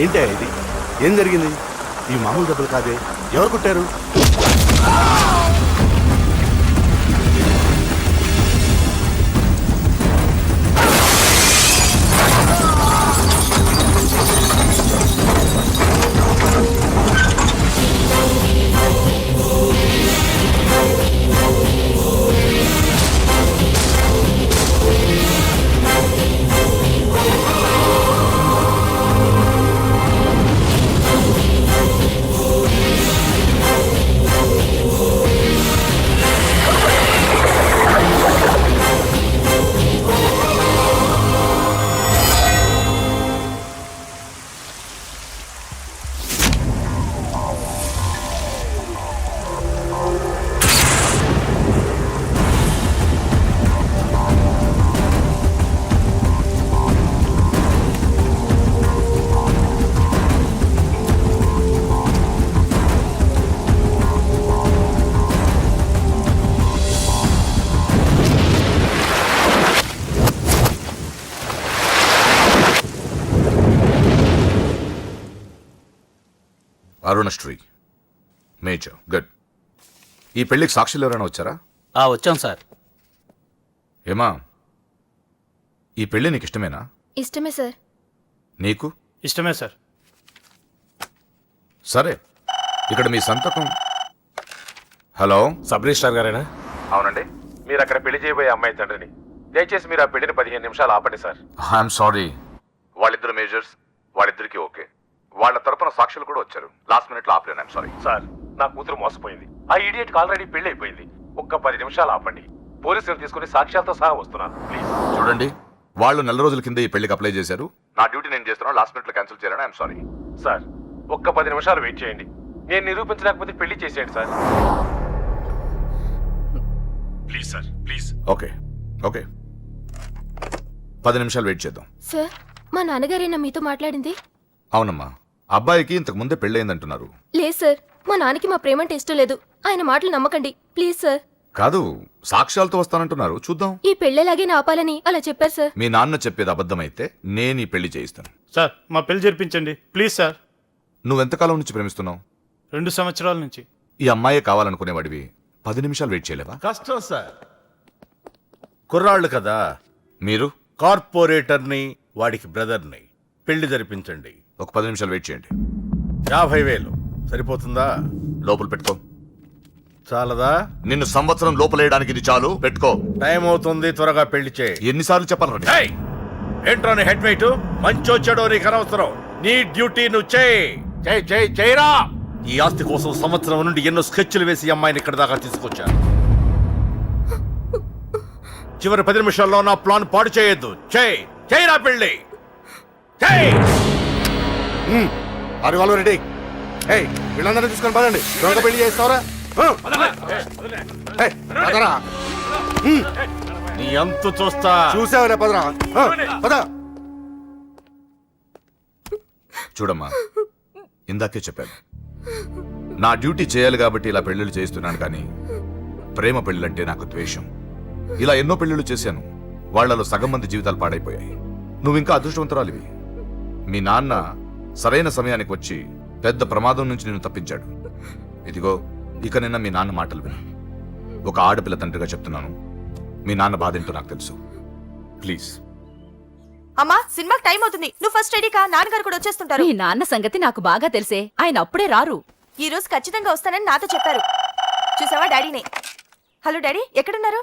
ఏంటి ఇది? ఏం జరిగింది? ఈ మామూలు దెబ్బలు కాదే, ఎవరు కొట్టారు? Arunasri major, good. ఈ పెళ్లికి సాక్షులు ఎవరైనా వచ్చారా? వచ్చాం సార్. ఏమా, ఈ పెళ్లి నీకు ఇష్టమేనా? ఇష్టమే సార్. నీకు? ఇష్టమే సార్. సరే, ఇక్కడ మీ సంతకం. హలో, సబ్ రిజిస్ట్రార్ గారేనా? అవునండి. మీరు అక్కడ పెళ్లి చేయబోయే అమ్మాయి తండ్రిని. దయచేసి మీరు ఆ పెళ్లిని 15 నిమిషాలు ఆపండి సార్. I'm sorry. వాళ్ళిద్దరు మేజర్స్, వాళ్ళిద్దరికి ఓకే. వాళ్ళ తరపున సాక్షులు కూడా వచ్చారు. లాస్ట్ మినిట్ లో ఆపలేను. ఐఎమ్ సారీ సార్, నా కూతురు మోసపోయింది. ఆ ఇడియట్కి ఆల్రెడీ పెళ్లి అయిపోయింది. ఒక్క 10 నిమిషాలు ఆపండి. పోలీసులు తీసుకుని సాక్ష్యాలతో సహా వస్తున్నాను, ప్లీజ్. చూడండి, వాళ్ళు నెల రోజుల కింద ఈ పెళ్లికి అప్లై చేశారు. నా డ్యూటీ నేను చేస్తున్నాను. లాస్ట్ మినిట్ లో క్యాన్సిల్ చేయాలని ఐఎమ్ సారీ. సార్, ఒక్క 10 నిమిషాలు వెయిట్ చేయండి. నేను నిరూపించలేకపోతే పెళ్లి చేసేయండి sir. Please sir, please. Okay okay, 10 నిమిషాలు వెయిట్ చేద్దాం. సార్, మా నాన్నగారేనా మీతో మాట్లాడింది? అవునమ్మా, అబ్బాయికి ఇంతకు ముందే పెళ్ళయిందంటున్నారు. లేదు సార్, మా నాన్నకి మా ప్రేమంటే ఇష్టం లేదు. ఆయన మాటలు నమ్మకండి ప్లీజ్ సార్. కాదు, సాక్ష్యాలతో వస్తానంటున్నారు. చూద్దాం. ఈ పెళ్ళేలాగే ఆపాలని అలా చెప్పారు సార్. మీ నాన్న చెప్పేది అబద్ధమైతే నేను ఈ పెళ్లి చేయిస్తాను. సార్, మా పెళ్లి జరిపించండి ప్లీజ్ సార్. నువ్వెంతకాలం నుంచి ప్రేమిస్తున్నావు? 2 సంవత్సరాల నుంచి. ఈ అమ్మాయే కావాలనుకునేవాడివి 10 నిమిషాలు వెయిట్ చేయలేవా? కష్టం సార్. కుర్రాళ్ళు కదా. మీరు కార్పొరేటర్ని, వాడికి బ్రదర్ని. పెళ్లి జరిపించండి. ఒక 10 నిమిషాలు వెయిట్ చేయండి. 50,000 సరిపోతుందా? లోపల పెట్టుకో. చాలదా? నిన్ను సంవత్సరం లోపలేయడానికి ఇది చాలు. పెట్టుకో. టైం అవుతుంది, త్వరగా పెళ్లి చేయి. ఎన్నిసార్లు చెప్పాలి? ఏయ్! ఏంట్రా నీ హెడ్ వెయిట్? మంచో చెడో నీకు అనవసరం. నీ డ్యూటీ నువ్వు చేయరా. ఈ ఆస్తి కోసం సంవత్సరం నుండి ఎన్నో స్కెచ్లు వేసి అమ్మాయిని ఇక్కడ దాకా తీసుకొచ్చాను. చివరి 10 నిమిషాల్లో నా ప్లాన్ పాడు చేయొద్దు. చేయరా పెళ్లి. ఆరు వాళ్ళు రెడీ. వీళ్ళందరినీ చూసుకొని పదండి. త్వరగా పెళ్లి చేస్తావరా? నీ అంతు చూస్తా. చూసావరా? పదరా, పద. చూడమ్మా, ఇందాకే చెప్పాను, నా డ్యూటీ చేయాలి కాబట్టి ఇలా పెళ్లిళ్ళు చేస్తున్నాను. కానీ ప్రేమ పెళ్ళంటే నాకు ద్వేషం. ఇలా ఎన్నో పెళ్లిళ్ళు చేశాను. వాళ్లలో సగం మంది జీవితాలు పాడైపోయాయి. నువ్వు ఇంకా అదృష్టవంతురాలివి. మీ నాన్న సరైన సమయానికి వచ్చి పెద్ద ప్రమాదం నుంచి నిన్ను తప్పించాడు. ఇదిగో, ఇక నిన్న మీ నాన్న మాటలు విను. ఒక ఆడపిల్ల తండ్రిగా చెప్తున్నాను, మీ నాన్న బాధ ఏంటో నాకు తెలుసు. ప్లీజ్. అమ్మా, సినిమాకి టైం అవుతుంది. నువ్వు ఫస్ట్ రెడీ కా. నాన్నగారు కూడా వచ్చేస్తుంటారు. మీ నాన్న సంగతి నాకు బాగా తెలిసే. ఆయన అప్పుడే రారు. ఈ రోజు ఖచ్చితంగా వస్తానని నాతో చెప్పారు. చూసావా డాడీనే. హలో డాడీ, ఎక్కడున్నారు?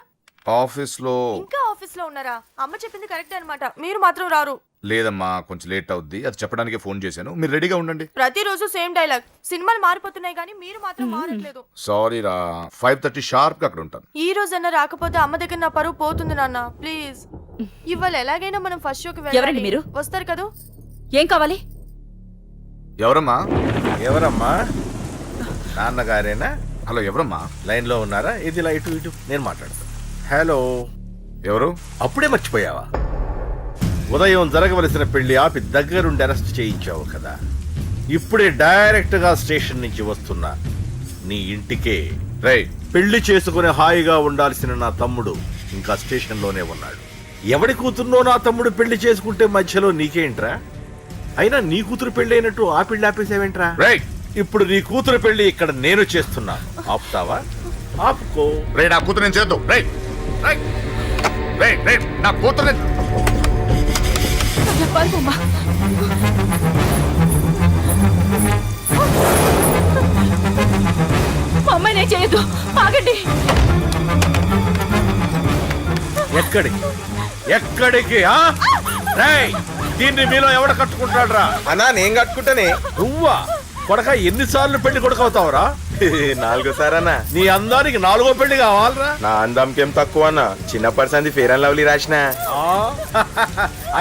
ఆఫీస్ లో. ఇంకా ఆఫీస్ లో ఉన్నారా? అమ్మ చెప్పింది కరెక్టే అన్నమాట. మీరు మాత్రం రారు. లేదమ్మా, కొంచెం లేట్ అవుద్ది. అది చెప్పడానికి ఫోన్ చేశాను. మీరు రెడీగా ఉండండి. ప్రతిరోజు సేమ్ డైలాగ్. సినిమాలు మారిపోతున్నాయి కానీ మీరు మాత్రం మారట్లేదు. సారీ రా, 5:30 షార్ప్ గా అక్కడ ఉంటాను. ఈ రోజన్నా రాకపోతే అమ్మ దగ్గర నా పరువు పోతుంది నాన్న. ప్లీజ్, ఇవాళ ఎలాగైనా మనం ఫస్ట్ షోకి ఎవరండి వెళ్ళాలి. మీరు? వస్తారు కదూ? ఏం కావాలి? ఎవరమ్మా? ఎవరమ్మా? నాన్నగారేనా? హలో, ఎవరమ్మా? లైన్ లో ఉన్నారా? ఇది లైట్ ఇటు, నేను మాట్లాడతాను. హలో. ఎవరు? అప్పుడే మర్చిపోయావా? ఉదయం జరగవలసిన పెళ్లి ఆపి దగ్గరుండి అరెస్ట్ చేయించావు కదా. ఇప్పుడే డైరెక్ట్ గా స్టేషన్ నుంచి వస్తున్నా నీ ఇంటికే. రేయ్, పెళ్లి చేసుకుని హాయిగా ఉండాల్సిన నా తమ్ముడు ఇంకా స్టేషన్ లోనే ఉన్నాడు. ఎవడి కూతుర్నో నా తమ్ముడు పెళ్లి చేసుకుంటే మధ్యలో నీకేంట్రా? అయినా నీ కూతురు పెళ్లి అయినట్టు ఆ పెళ్లి ఆపేసావేంట్రా? రేయ్ ఇప్పుడు నీ కూతురు పెళ్లి ఇక్కడ నేను చేస్తున్నా, ఆపుతావా? ఆపుకో. రే నా కూతురు నేను చేద్దాం. రేయ్ రేయ్ రేయ్ రేయ్ నా కూతురు పారిపోమ్మా. మా అమ్మాయిని ఏం చేయొద్దు, ఆగండి. ఎక్కడికి ఎక్కడికి ఆ? రేయ్, దీన్ని మీలో ఎవడ కట్టుకుంటాడు రా? అన్నా నేను కట్టుకుంటానే. నువ్వా కొడక? ఎన్నిసార్లు పెళ్లి కొడుకు అవుతావురా? 4 సారన్నా. నీ అందానికి 4గో పెళ్లి కావాలరా? నా అందంకేం తక్కువ అన్న, చిన్నప్పటి సంది ఫేర్ అండ్ లవ్లీ రాసిన. ఆ?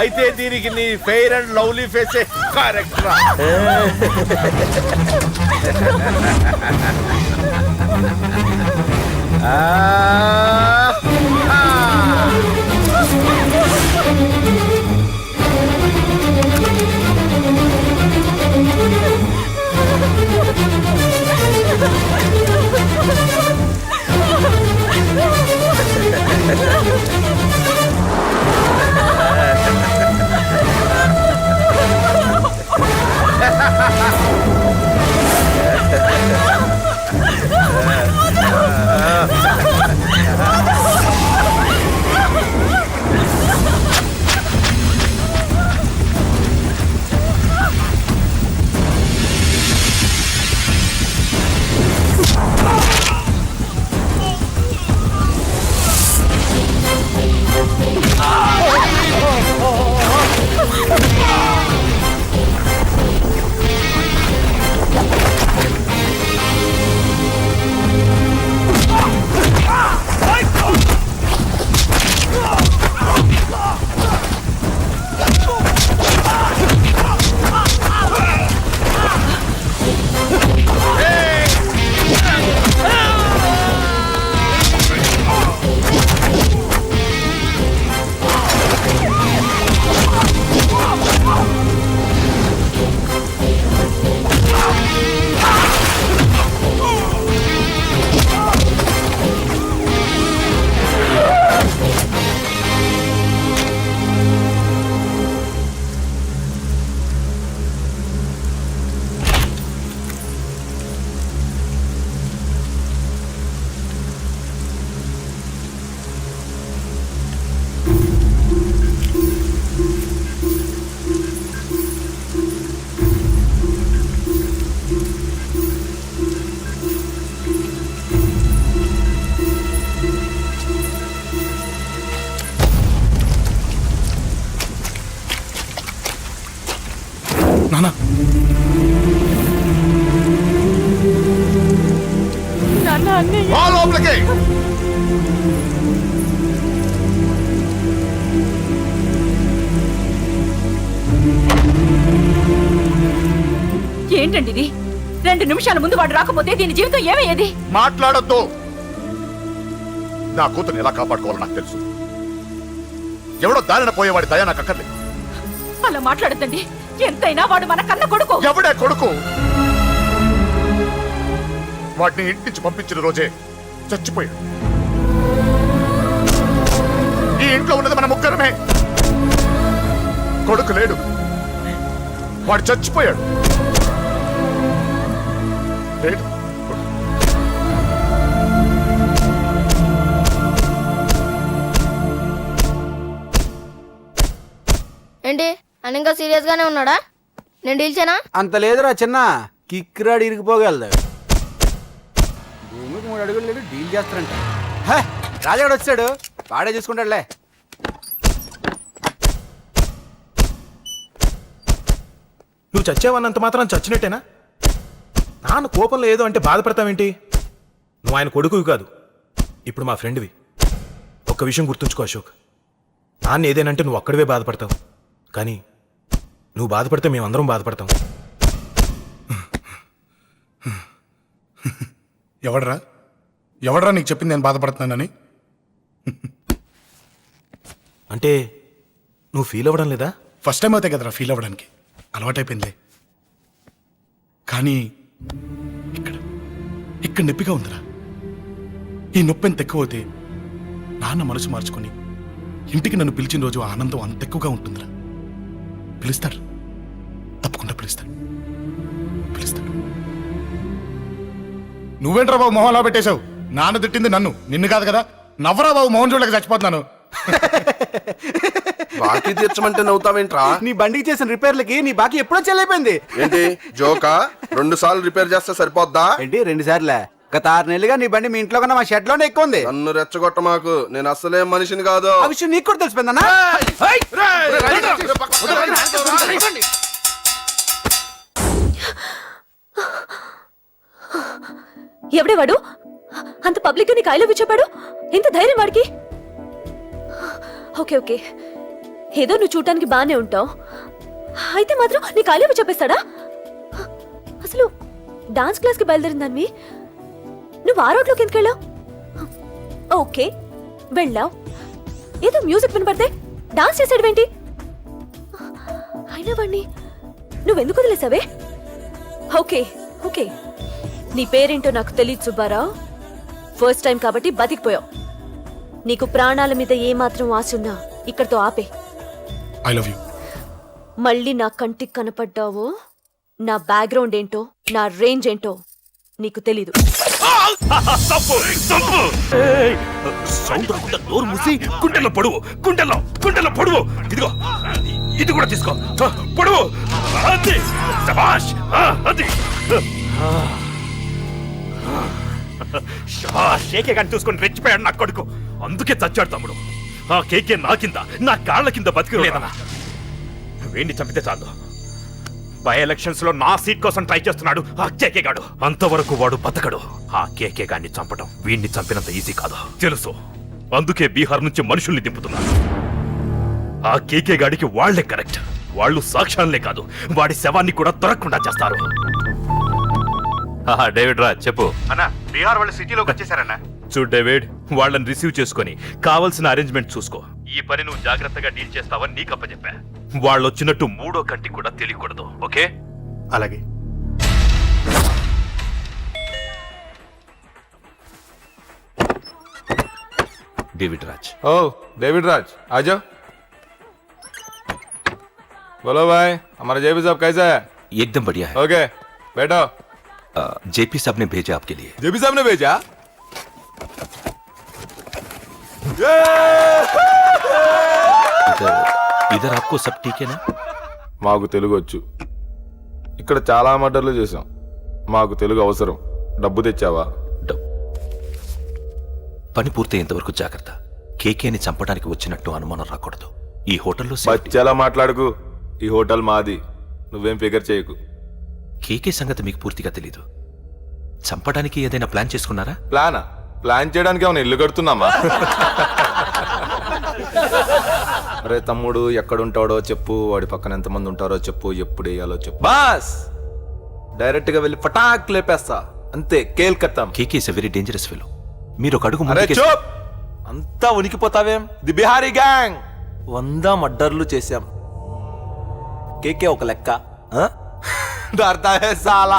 అయితే దీనికి నీ ఫెయిర్ అండ్ లవ్లీ ఫేసే కరెక్ట్ రా. నానా లోపలికి ఏంటండి ఇది? 2 నిమిషాల ముందు వాడు రాకపోతే దీని జీవితం ఏమయ్యేది? మాట్లాడొద్దు. నా కూతుర్ని ఎలా కాపాడుకోవాలో నాకు తెలుసు. ఎవడో దారిన పోయేవాడి దయ నాకు అక్కర్లేదు. అలా మాట్లాడద్దండి. ఎంతైనా వాడు మన కన్న కొడుకు. ఎవడే కొడుకు? వాడిని ఇంటి నుంచి పంపించిన రోజే చచ్చిపోయాడు. ఈ ఇంట్లో ఉన్నది మన ముగ్గురమే. కొడుకు లేడు, వాడు చచ్చిపోయాడు. లేడు. ఏంటి అని ఇంకా సీరియస్ గానే ఉన్నాడా? నేను డీల్ చేయనా? అంత లేదురా చిన్న, కిక్కిరాడు ఇరిగిపోగలదు. భూమికి 3 అడుగులు లేదు, డీల్ చేస్తారంట. రాజాడు వచ్చాడు, వాడే చూసుకుంటాడులే. నువ్వు చచ్చావన్నంత మాత్రం చచ్చినట్టేనా? నాన్న కోపంలో ఏదో అంటే బాధపడతావేంటి? నువ్వు ఆయన కొడుకువి కాదు, ఇప్పుడు మా ఫ్రెండ్వి. ఒక్క విషయం గుర్తుంచుకో అశోక్, నాన్న ఏదేనంటే నువ్వు ఒక్కడివే బాధపడతావు, కానీ నువ్వు బాధపడితే మేమందరం బాధపడతాం. ఎవడరా నీకు చెప్పింది నేను బాధపడుతున్నానని? అంటే నువ్వు ఫీల్ అవ్వడం లేదా? ఫస్ట్ టైం అవుతాయి కదరా ఫీల్ అవ్వడానికి, అలవాటైపోయిందిలే. కానీ ఇక్కడ ఇక్కడ నొప్పిగా ఉందిరా. ఈ నొప్పి ఎంత ఎక్కువ అవుతే నాన్న మనసు మార్చుకొని ఇంటికి నన్ను పిలిచిన రోజు ఆనందం అంత ఎక్కువగా ఉంటుందిరా. పిలుస్తారు, తప్పకుండా పిలుస్తాను. నువ్వేంట్రా బాబు మొహంలో పెట్టేశావు? నాన్న తిట్టింది నన్ను, నిన్ను కాదు కదా. నవ్వరా బాబు, మొహం చూడలేక చచ్చిపోతున్నాను. బాకీ తీర్చమంటే నవ్వుతావేంట్రా? నీ బండికి చేసిన రిపేర్లకి నీ బాకీ ఎప్పుడో చెల్లైపోయింది. ఏంటి జోకా? 2 సార్లు రిపేర్ చేస్తే సరిపోద్దా? ఏంటి 2 సార్లే? గత 6 నెలలుగా నీ బండి మీ ఇంట్లో కన్నా మా షెడ్ లోనే ఎక్కువ ఉంది. నన్ను రెచ్చగొట్ట మాకు, నేను అసలే మనిషిని కాదు. ఆ విషయం నీకు కూడా తెలిసిపోయిందన్నా? ఎవడే వాడు? అంత పబ్లిక్ నీకు ఐ లవ్ యూ చెప్పాడు? ఎంత ధైర్యం వాడికి? ఓకే ఓకే, ఏదో నువ్వు చూడటానికి బానే ఉంటావు, అయితే మాత్రం నీకు ఐ లవ్ యూ చెప్పేస్తాడా? అసలు డాన్స్ క్లాస్కి బయలుదేరిందాన్ని నువ్వు ఆ రోడ్లోకి ఎందుకు వెళ్ళావు? ఓకే వెళ్ళావు, ఏదో మ్యూజిక్ వినపడితే డాన్స్ చేసాడువేంటి? అయినా వాణ్ణి నువ్వెందుకు వదిలేసావే? ఓకే ఓకే, నీ పేరేంటో నాకు తెలియదు సుబ్బారావు. ఫస్ట్ టైం కాబట్టి బతికిపోయావు. నీకు ప్రాణాల మీద ఏమాత్రం ఆశున్నా ఇక్కడితో ఆపే. I love you. మళ్ళీ నా కంటికి కనపడ్డావో నా బ్యాక్గ్రౌండ్ ఏంటో, నా రేంజ్ ఏంటో నీకు తెలీదు. సౌండ్ రాకుండా నోరు మూసి గుండెల్లో పొడువు, గుండెల్లో పొడువు. ఇదిగో ఇది కూడా తీసుకో, పొడువు. అది శభాష్, అది కేకే కానీ చూసుకొని రెచ్చిపోయాడు నా కొడుకు. అందుకే చచ్చాడు తమ్ముడు. ఆ కేకే నా కింద, నా కాళ్ళ కింద బతికి లేదన్నా. వేణ్ణి చంపితే చాలు. బై ఎలక్షన్స్ లో నా సీట్ కోసం ట్రై చేస్తున్నాడు ఆ కేకే గాడు. అంతవరకు వాడు బతకడు. ఆ కేకే గాన్ని చంపడం వీణ్ణి చంపినంత ఈజీ కాదు తెలుసు. అందుకే బీహార్ నుంచి మనుషుల్ని దింపుతున్నారు. ఆ కేకే గాడికి వాళ్లే కరెక్ట్. వాళ్ళు సాక్ష్యాలనే కాదు, వాడి శవాన్ని కూడా దొరకకుండా చేస్తారు. డేవిడ్ రా చెప్పు. అన్న, బీహార్ వాళ్ళు సిటీలోకి వచ్చేసారన్న. చూడు డేవిడ్, వాళ్ళని రిసీవ్ చేసుకుని కావాల్సిన అరేంజ్మెంట్ చూసుకో. ఈ పని నువ్వు జాగ్రత్తగా డీల్ చేస్తావని నీకు అప్పచెప్పా. వాళ్ళు వచ్చినట్టు 3వ కంటికి కూడా తెలియకూడదు, ఓకే? అలాగే. डेविड राज। ओ डेविड राज, आ जाओ। बोलो भाई, हमारा जेपी साहब कैसा है? एकदम बढ़िया है। ओके बैठो। जेपी साहब ने भेजा आपके लिए। जेपी साहब ने भेजा? इधर आपको सब ठीक है ना? మాకు తెలుగు వచ్చు. ఇక్కడ చాలా మర్డర్లు చేశాం. మాకు తెలుగు అవసరం. డబ్బు తెచ్చావా? పని పూర్తయ్యేంత వరకు జాగ్రత్త. కేకేని చంపడానికి వచ్చినట్టు అనుమానం రాకూడదు. ఈ హోటల్లో బచ్చాలా మాట్లాడుకు. ఈ హోటల్ మాది. నువ్వేం ఫిగర్ చేయకు. కేకే సంగతి మీకు పూర్తిగా తెలీదు. చంపడానికి ఏదైనా ప్లాన్ చేసుకున్నారా? ప్లానా? ప్లాన్ చేయడానికి ఏమైనా ఇల్లు కడుతున్నామా? అరే తమ్ముడు, ఎక్కడుంటాడో చెప్పు, వాడి పక్కన ఎంతమంది ఉంటారో చెప్పు, ఎప్పుడు వేయాలో చెప్పు. బాస్ డైరెక్ట్ గా వెళ్ళి ఫటాక్ లేపేస్తా, అంతే. కేల్కత్తాం. KK is a very dangerous fellow. మీరు ఒక అడుగు అరే చూప్, అంతా ఉనికిపోతావేం? ది బిహారీ గ్యాంగ్ 100 మర్డర్లు చేశాం. కేకే ఒక లెక్క. డర్తా హై సాలా.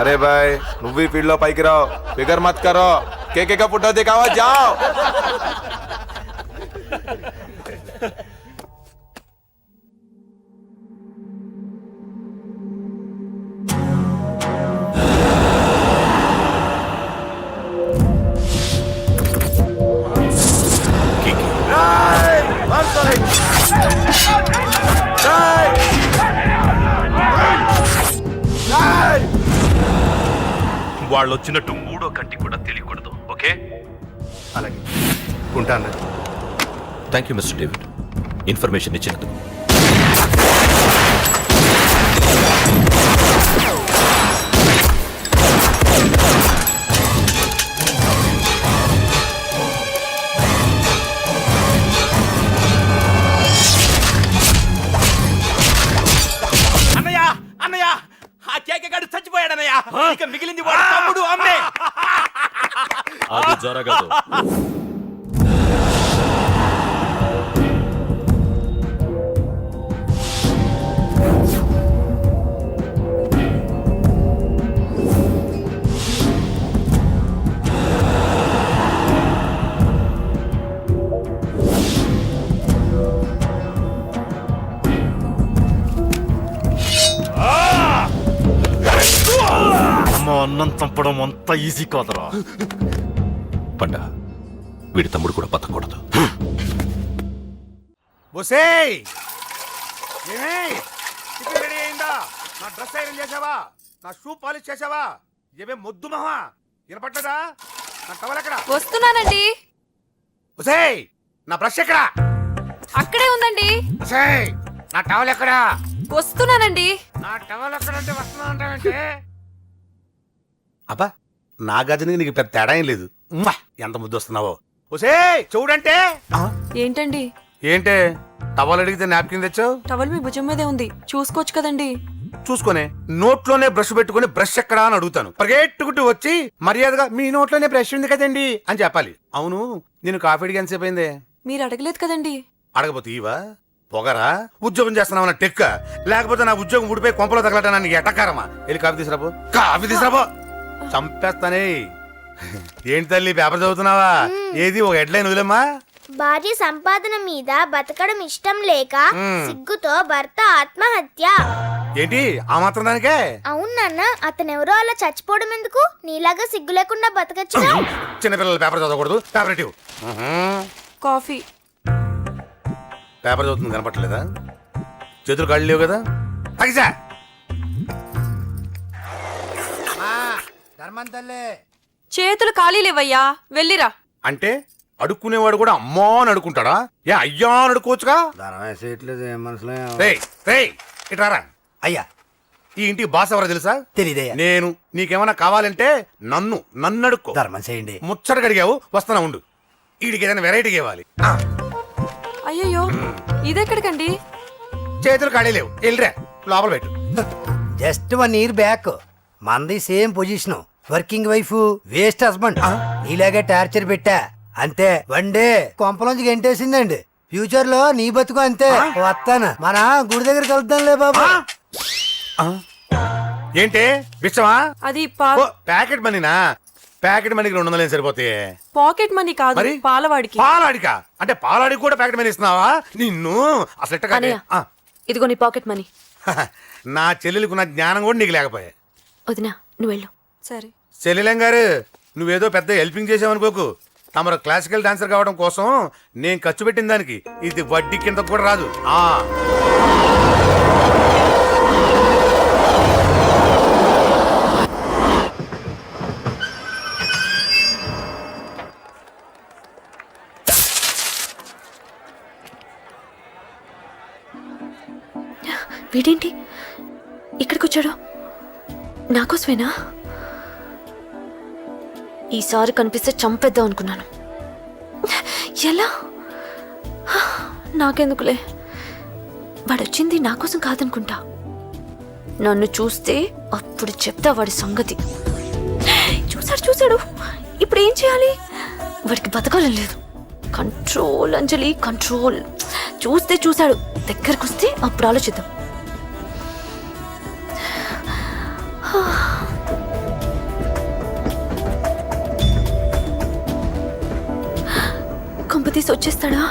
అరే బాయ్, నువ్వు ఈ ఫీల్డ్ లో పైకి రావు. ఫిగర్ మత్ కరో. కేకే కా ఫోటో దిखावा, जाओ. వాళ్ళు వచ్చినట్టు 3వ కంటి కూడా తెలియకూడదు, ఓకే? అలాగే ఉంటాను. Thank you mister David, information ఇచ్చినందుకు. అన్నయ్య అన్నయ్య, ఆ కేక గాడు చచ్చిపోయాడన్నయ్య. ఇక మిగిలింది వాడు తమ్ముడు, అమ్మే. అది జరగదు. అన్నం చంపడం అంత ఈజీ కాదురా. పండ వీడి తమ్ముడు కూడా బతకూడదు. బొసేయ్ ఏమే టిఫిన్ రెడీ అయిందా? నా డ్రెస్ ఐరన్ చేసావా? నా షూ పాలిష్ చేసావా? ఏమే మొద్దు మహా వినపట్టదా? నా టవల్ ఎక్కడ? వస్తున్నానండి. బొసేయ్ నా బ్రష్ ఎక్కడ? అక్కడే ఉందండి. బొసేయ్ నా టవల్ ఎక్కడ? వస్తున్నానండి. నా టవల్ ఎక్కడ అంటే వస్తున్నా అంటావంటే? అబ్బా నా గదిని నీకు పెద్ద తేడా ఏం లేదు. ఉమ్మా, ఎంత ముద్దు వస్తున్నావో. బొసేయ్ చూడంటే. ఏంటండి? ఏంటే టవల్ అడిగితే నాప్కిన్ తెచ్చావు? టవల్ మీ భుజం మీదే ఉంది, చూసుకోవచ్చు కదండి. చూసుకొని నోట్లోనే బ్రష్ పెట్టుకుని బ్రష్ ఎక్కడా అని అడుగుతాను. పరిగెట్టుకుంటూ వచ్చి మర్యాదగా మీ నోట్లోనే బ్రష్ ఉంది కదండి అని చెప్పాలి. అవును నేను కాఫీ అడిగి ఎంతసేపు అయిందే? మీరు అడగలేదు కదండి. అడగపోతే ఇవా పొగరా? ఉద్యోగం చేస్తున్నావు టెక్క, లేకపోతే నా ఉద్యోగం ఊడిపోయి కొంపలో తగలటా నీకు ఎటకారమా? వెళ్ళి కాఫీ తీసుకురాబో. కాఫీ తీసుకురాబో. చంపేస్తానే. ఏంటి తల్లి పేపర్ చదువుతున్నావా? ఏది ఒక హెడ్లైన్ వదిలేమ్మా. భార్య సంపాదన మీద బతకడం ఇష్టం లేక సిగ్గుతో భర్త ఆత్మహత్య. ఏంటి ఆ మాత్రం దానికే? అవును నాన్న, అతనెవరో అలా చచ్చిపోవడం ఎందుకు? నీలాగా సిగ్గు లేకుండా బతకచ్చు. చిన్నపిల్లలు పేపర్ చదవకూడదు. పేపర్ ఇవ్వు. కాఫీ. పేపర్ చదువుతుంది కనపట్లేదా? చేతులు కాళ్ళు లేవు కదా? తగ్గిసా చేతులు ఖాళీ లేవయ్యా, వెళ్ళిరా. అంటే అడుక్కునేవాడు కూడా అమ్మా అని అడుకుంటాడా? ఏ అయ్యా అని అడుకోవచ్చుగా? ఇటారా అయ్యా. ఈ ఇంటికి బాస్ ఎవరో తెలుసా? తెలీదయ్యా. నేను. నీకేమైనా కావాలంటే నన్ను అడుక్కో. ధర్మం చేయండి. ముచ్చట కడిగావు, వస్తానా ఉండు. వీడికి ఏదైనా వెరైటీగా ఇవ్వాలి. అయ్యయ్యో, ఇదెక్కడికండి? చేతులు ఖాళీ లేవు, వెళ్ళిరా లోపల పెట్టు. జస్ట్ 1 year బ్యాక్ మంది same position. Working wife, waste husband. నీలాగే టార్చర్ పెట్టా అంతే. 1 day కొంపలోంచి గంటేసిందండి. ఫ్యూచర్ లో నీ బతుకు అంతే. వస్తాను, మన గుడి దగ్గర కలుద్దాంలే బాబా. ఏంటి విషమా? అది ప్యాకెట్ మనీనా? ప్యాకెట్ మనీకి 200 సరిపోతాయి. పాకెట్ మనీ కాదు, మరి? పాలవాడికి. పాలాడికా? అంటే పాలాడికి కూడా ప్యాకెట్ మనీ ఇస్తున్నావా? నిన్ను అసలు ఎట్ట కాదే. అన్నయ్య, ఇదిగో నీ పాకెట్ మనీ. నా చెల్లెలకు నా జ్ఞానం కూడా నీకు లేకపోయా. వదినా నువ్వు వెళ్ళు. సరే. చెల్లెలం గారు నువ్వేదో పెద్ద హెల్పింగ్ చేసావనుకోకు. తమరు క్లాసికల్ డాన్సర్ కావడం కోసం నేను ఖర్చు పెట్టిన దానికి ఇది వడ్డీ కింద కూడా రాదు. వీడేంటి ఇక్కడికి వచ్చాడు? నాకోసమేనా? ఈసారి కనిపిస్తే చంపేద్దాం అనుకున్నాను. ఎలా? నాకెందుకులే, వాడొచ్చింది నా కోసం కాదనుకుంటా. నన్ను చూస్తే అప్పుడు చెప్తా వాడి సంగతి. చూశాడు. ఇప్పుడు ఏం చేయాలి? వాడికి బతకాలని లేదు. కంట్రోల్ అంజలి, కంట్రోల్. చూశాడు, దగ్గరకు వస్తే అప్పుడు ఆలోచిద్దాం. కంపతీసి వచ్చేస్తాడా?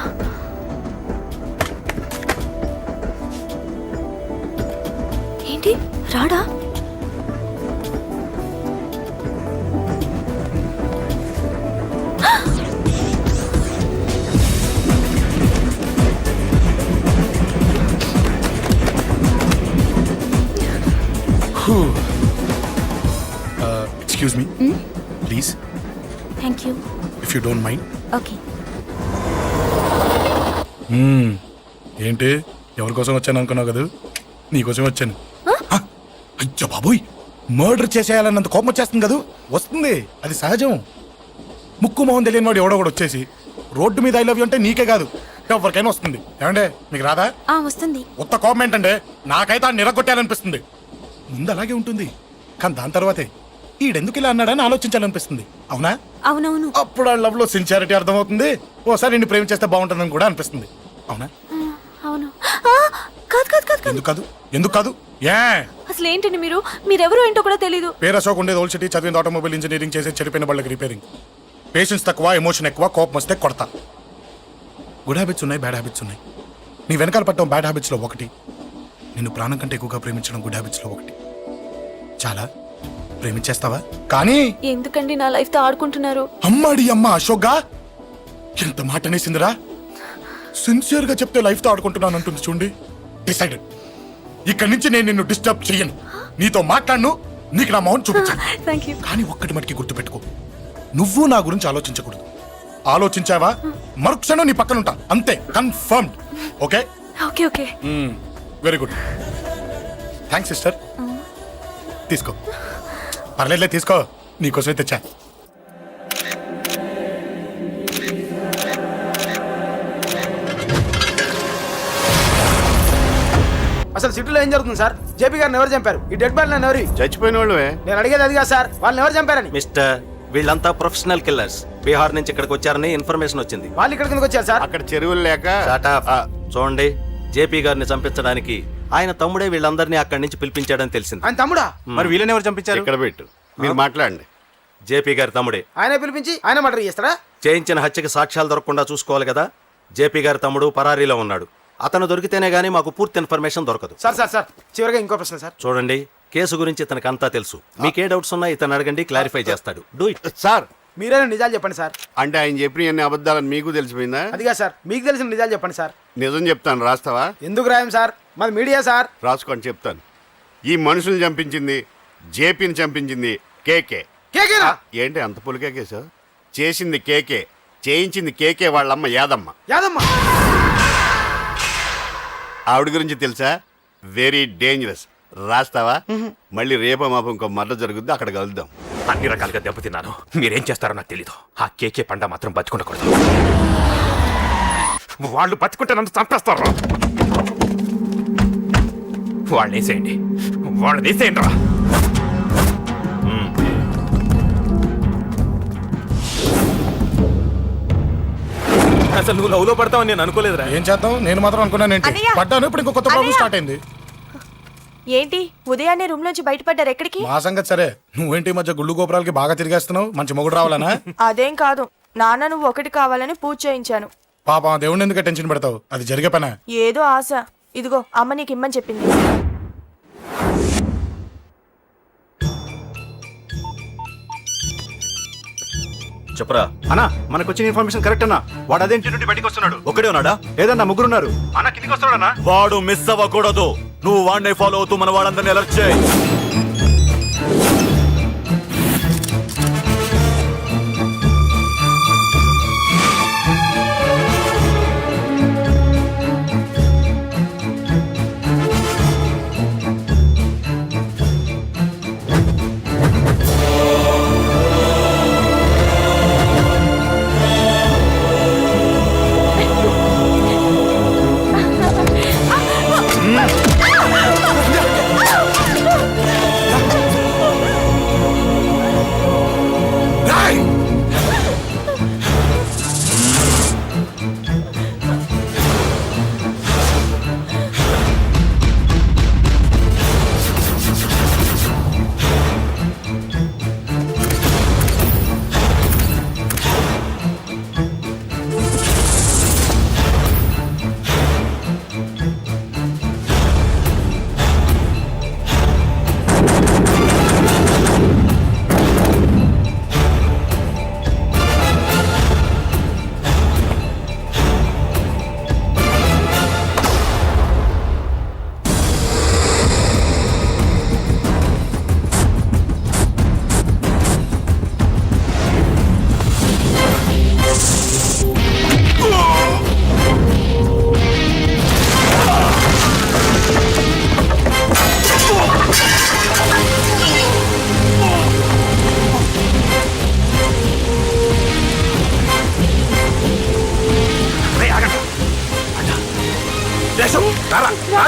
ఏంటి రాడా? Excuse me please. Thank you. If you don't mind. Okay. ఏంటి ఎవరి కోసం వచ్చాను అనుకున్నావు కదా? నీకోసం వచ్చాను. అయ్యో బాబోయ్, మర్డర్ చేసేయాలన్నంత కోపం వచ్చేస్తుంది కదా? వస్తుంది, అది సహజం. ముక్కు మొహం తెలియని వాడు ఎవడో కూడా వచ్చేసి రోడ్డు మీద ఐ లవ్ యూ అంటే నీకే కాదు ఎవరికైనా వస్తుంది. ఏమంటే మీకు రాదా? వస్తుంది. ఉత్త కోపం ఏంటంటే నాకైతే ఆ నిరగొట్టాలనిపిస్తుంది. ముందు అలాగే ఉంటుంది, కానీ దాని తర్వాతే ఈడెందుకు ఇలా అన్నాడని ఆలోచించాలనిపిస్తుంది. అవునా? అవునవును. అప్పుడు ఆ లవ్ లో సిన్సియారిటీ అర్థమవుతుంది. ఓసారి నిన్ను ప్రేమించేస్తే బాగుంటుందని కూడా అనిపిస్తుంది. అవునా? అవును. కాదు. ఎందుకు కాదు? ఏ అసలు ఏంటండి మీరెవరు ఏంటో కూడా తెలీదు. పేరు అశోక్, ఉండేది ఓల్డ్ సిటీ, చదివింది ఆటోమొబైల్ ఇంజనీరింగ్, చేసే చెడిపోయిన వాళ్ళకి రిపేరింగ్. పేషెన్స్ తక్కువ, ఎమోషన్ ఎక్కువ, కోపం వస్తే కొడతా. గుడ్ హ్యాబిట్స్ ఉన్నాయి, బ్యాడ్ హ్యాబిట్స్ ఉన్నాయి. నీ వెనకాల పట్టడం బ్యాడ్ హ్యాబిట్స్లో ఒకటి, నిన్ను ప్రాణం కంటే ఎక్కువగా ప్రేమించడం గుడ్ హ్యాబిట్స్లో ఒకటి. చాలా ప్రేమించేస్తావా? కానీ ఎందుకండి నా లైఫ్ తో ఆడుకుంటున్నారు? అమ్మాడి అమ్మ అశోక్గా ఎంత మాట అనేసిందిరా. సిన్సియర్ గా చెప్తే లైఫ్ తో ఆడుకుంటున్నాను అంటుంది చూడండి. డిసైడెడ్. ఇక్కడి నుంచి నేను నిన్ను డిస్టర్బ్ చెయ్యను. నీతో మాట్లాడను, నీకు నా మౌన్ చూపించాను. Thank you. కానీ ఒక్కటి మటుకి గుర్తుపెట్టుకో, నువ్వు నా గురించి ఆలోచించకూడదు. ఆలోచించావా మరుక్షణం నీ పక్కన ఉంటా. అంతే, confirmed. Okay okay okay. Very good. Thanks sister. తీసుకో. పర్లేదులే, తీసుకో. నీకోసమే తెచ్చా. అసలు సిటీలో ఏం జరుగుతుంది సార్? జేపీ గారిని ఎవరు చంపారు? ఈ డెడ్ బాడీ ఎవరు? చచ్చిపోయిన వాళ్ళే. నేను అడిగేది అది కాదు సార్, వాళ్ళని ఎవరు చంపారని. మిస్టర్, వీళ్ళంతా ప్రొఫెషనల్ కిల్లర్స్. బీహార్ నుంచి ఇక్కడికి వచ్చారని ఇన్ఫర్మేషన్ వచ్చింది. వాళ్ళు ఇక్కడ కిందకి వచ్చారు సార్. అక్కడ చెరువులు లేక చూడండి, జేపీ గారిని చంపించడానికి ఆయన తమ్ముడే వీళ్ళందరినీ అక్కడి నుంచి పిలిపించాడని తెలిసింది. ఆయన తమ్ముడా? మరి వీళ్ళని ఎవరు చంపించారు? ఇక్కడ పెట్టు, మీరు మాట్లాడండి. జేపీ గారి తమ్ముడే. ఆయన పిలిపించి ఆయన మర్డర్ చేస్తారా? చేయించిన హత్యకి సాక్ష్యాలు దొరకకుండా చూసుకోవాలి కదా. జేపీ గారి తమ్ముడు పరారీలో ఉన్నాడు. అతను దొరికితేనే గానీ మాకు పూర్తి ఇన్ఫర్మేషన్ దొరకదు. సార్ సార్ సార్ చివరిగా ఇంకో ప్రశ్న సార్. చూడండి, కేసు గురించి ఇతనికి అంతా తెలుసు. మీకే డౌట్స్ ఉన్నా ఇతను అడగండి, క్లారిఫై చేస్తాడు. Do it. సార్, మీరే నిజాలు చెప్పండి సార్. అంటే ఆయన చెప్పిన అన్ని అబద్ధాలని మీకు తెలిసిపోయిందా? అదిగా సార్, మీకు తెలిసిన నిజాలు చెప్పండి సార్. నిజం చెప్తాను, రాస్తావా? ఎందుకు రాయం సార్, మాది మీడియా సార్. రాసుకోండి, చెప్తాను. ఈ మనుషుల్ని చంపించింది, జేపీని చంపించింది కేకే. కేకేనా? ఏంటి అంత పులికేకే సార్? చేసింది కేకే, చేయించింది కేకే వాళ్ళమ్మ యాదమ్మ. యాదమ్మ? ఆవిడ గురించి తెలుసా? Very dangerous. రాస్తావా? మళ్ళీ రేపో మాపం ఇంకో మర్ర జరుగుద్ది, అక్కడ కలుద్దాం. అన్ని రకాలుగా దెబ్బతిన్నాను. మీరేం చేస్తారో నాకు తెలీదు. ఆ కేకే పండ మాత్రం బతికుండకూడదు. వాళ్ళు బతికుంటే నన్ను చంపేస్తారు. వాళ్ళని వేసేయండి, వాళ్ళని వేసేయండి రా. అసలు నువ్వు లవ్ లో పడతావని నేను అనుకోలేదురా. ఏం చేద్దాం, నేను మాత్రం అనుకున్నాను. ఏంటి అన్నయ్య! పడ్డాను, ఇప్పుడు ఇంకో కొత్త ప్రాబ్లం స్టార్ట్ అయింది. ఏంటి ఉదయాన్నే రూమ్ నుంచి బయటపడ్డారు? ఎక్కడికి? మా సంగతి సరే, నువ్వేంటి ఈ మధ్య గుళ్ళు గోపురాలకి బాగా తిరిగేస్తున్నావు? మంచి మొగుడు రావాలనా? అదేం కాదు, నాన్న నువ్వు ఒకటి కావాలని పూజ చేయించాను. పాపం దేవుడిని ఎందుకు టెన్షన్ పెడతావు? అది జరిగే పనా? ఏదో ఆశ. ఇదిగో అమ్మ నీకు ఇమ్మని చెప్పింది. చెప్పరా అన్నా, మనకు వచ్చిన ఇన్ఫర్మేషన్ కరెక్ట్ అన్నా. వాడు అదేంటి నుండి బయటకు వస్తున్నాడు. ఒకడే ఉన్నాడా? ఏదన్నా ముగ్గురున్నారు. అన్న కిందికి వస్తున్నాడన్నా. వాడు మిస్ అవ్వకూడదు. నువ్వు వాడిని ఫాలో అవుతూ మన వాళ్ళందరినీ అలర్ట్ చేయి.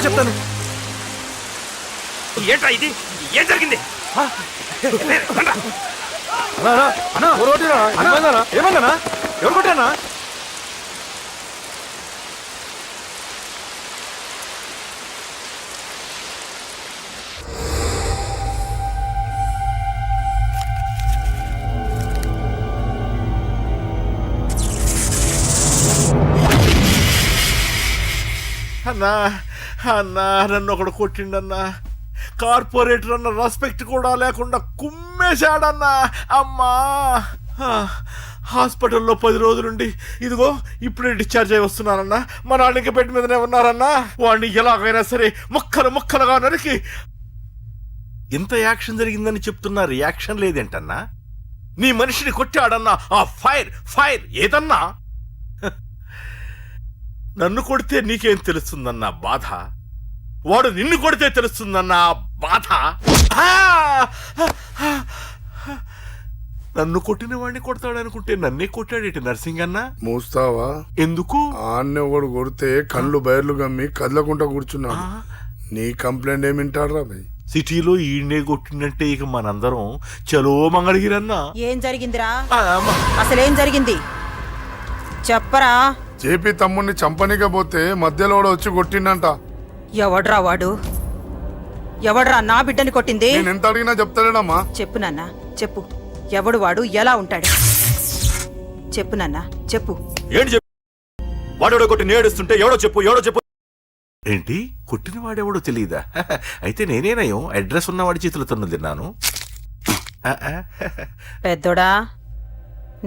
చెప్తాను. ఏంట్రా ఇది? ఏం జరిగింది? ఏమన్నా ఎవరు కొట్టానా? అన్నా అన్నా, నన్ను ఒకడు కొట్టిండన్నా. కార్పొరేటర్ అన్న రెస్పెక్ట్ కూడా లేకుండా కుమ్మేశాడన్నా. అమ్మా హాస్పిటల్లో 10 రోజులుండి ఇదిగో ఇప్పుడే డిశ్చార్జ్ అయి వస్తున్నారన్నా. మా నాన్న ఇంకా బెడ్ మీదనే ఉన్నారన్నా. వాడిని ఎలాగైనా సరే ముక్కలుగా నరికి. ఇంత యాక్షన్ జరిగిందని చెప్తున్నా రియాక్షన్ లేదేంటన్నా? నీ మనిషిని కొట్టాడన్నా. ఆ ఫైర్ ఏదన్నా? నన్ను కొడితే నీకేం తెలుస్తుందన్నా బాధ, వాడు నిన్ను కొడితే తెలుస్తుందన్నా బాధ. నన్ను కొట్టిన వాడిని కొడతాడనుకుంటే నన్నే కొట్టాడేటి నర్సింగన్నా. మూస్తావా? ఎందుకు? ఆన్నే ఒకడు కొడితే కళ్ళు బయర్లు గమ్మి కదలకుండా కూర్చున్నాడు. నీ కంప్లైంట్ ఏమి వింటాడు రా భయ్? సిటీలో ఈయనే కొట్టిందంటే ఇక మనందరం చలో మంగళగిరన్నా. ఏం జరిగిందిరా? అసలేం జరిగింది చెప్పరా? జేపీ తమ్ముడిని చంపనీకపోతే మధ్యలో వచ్చి కొట్టిండంట. ఎవడ్రా వాడు? ఎవడ్రా నా బిడ్డని కొట్టింది? నేను ఎంత అడిగినా చెప్తాడేనమ్మా. చెప్పు నాన్న చెప్పు. ఎవడు వాడు? ఎలా ఉంటాడు? చెప్పు నాన్న చెప్పు. ఏంటి చెప్పు? వాడెవడో కొట్టి నేడుస్తుంటే ఎవడో చెప్పు. ఏంటి కొట్టిన వాడెవడో తెలియదా? అయితే నేనేనయం అడ్రస్ ఉన్నవాడి చేతులతో తిన్నాను. పెద్దోడా,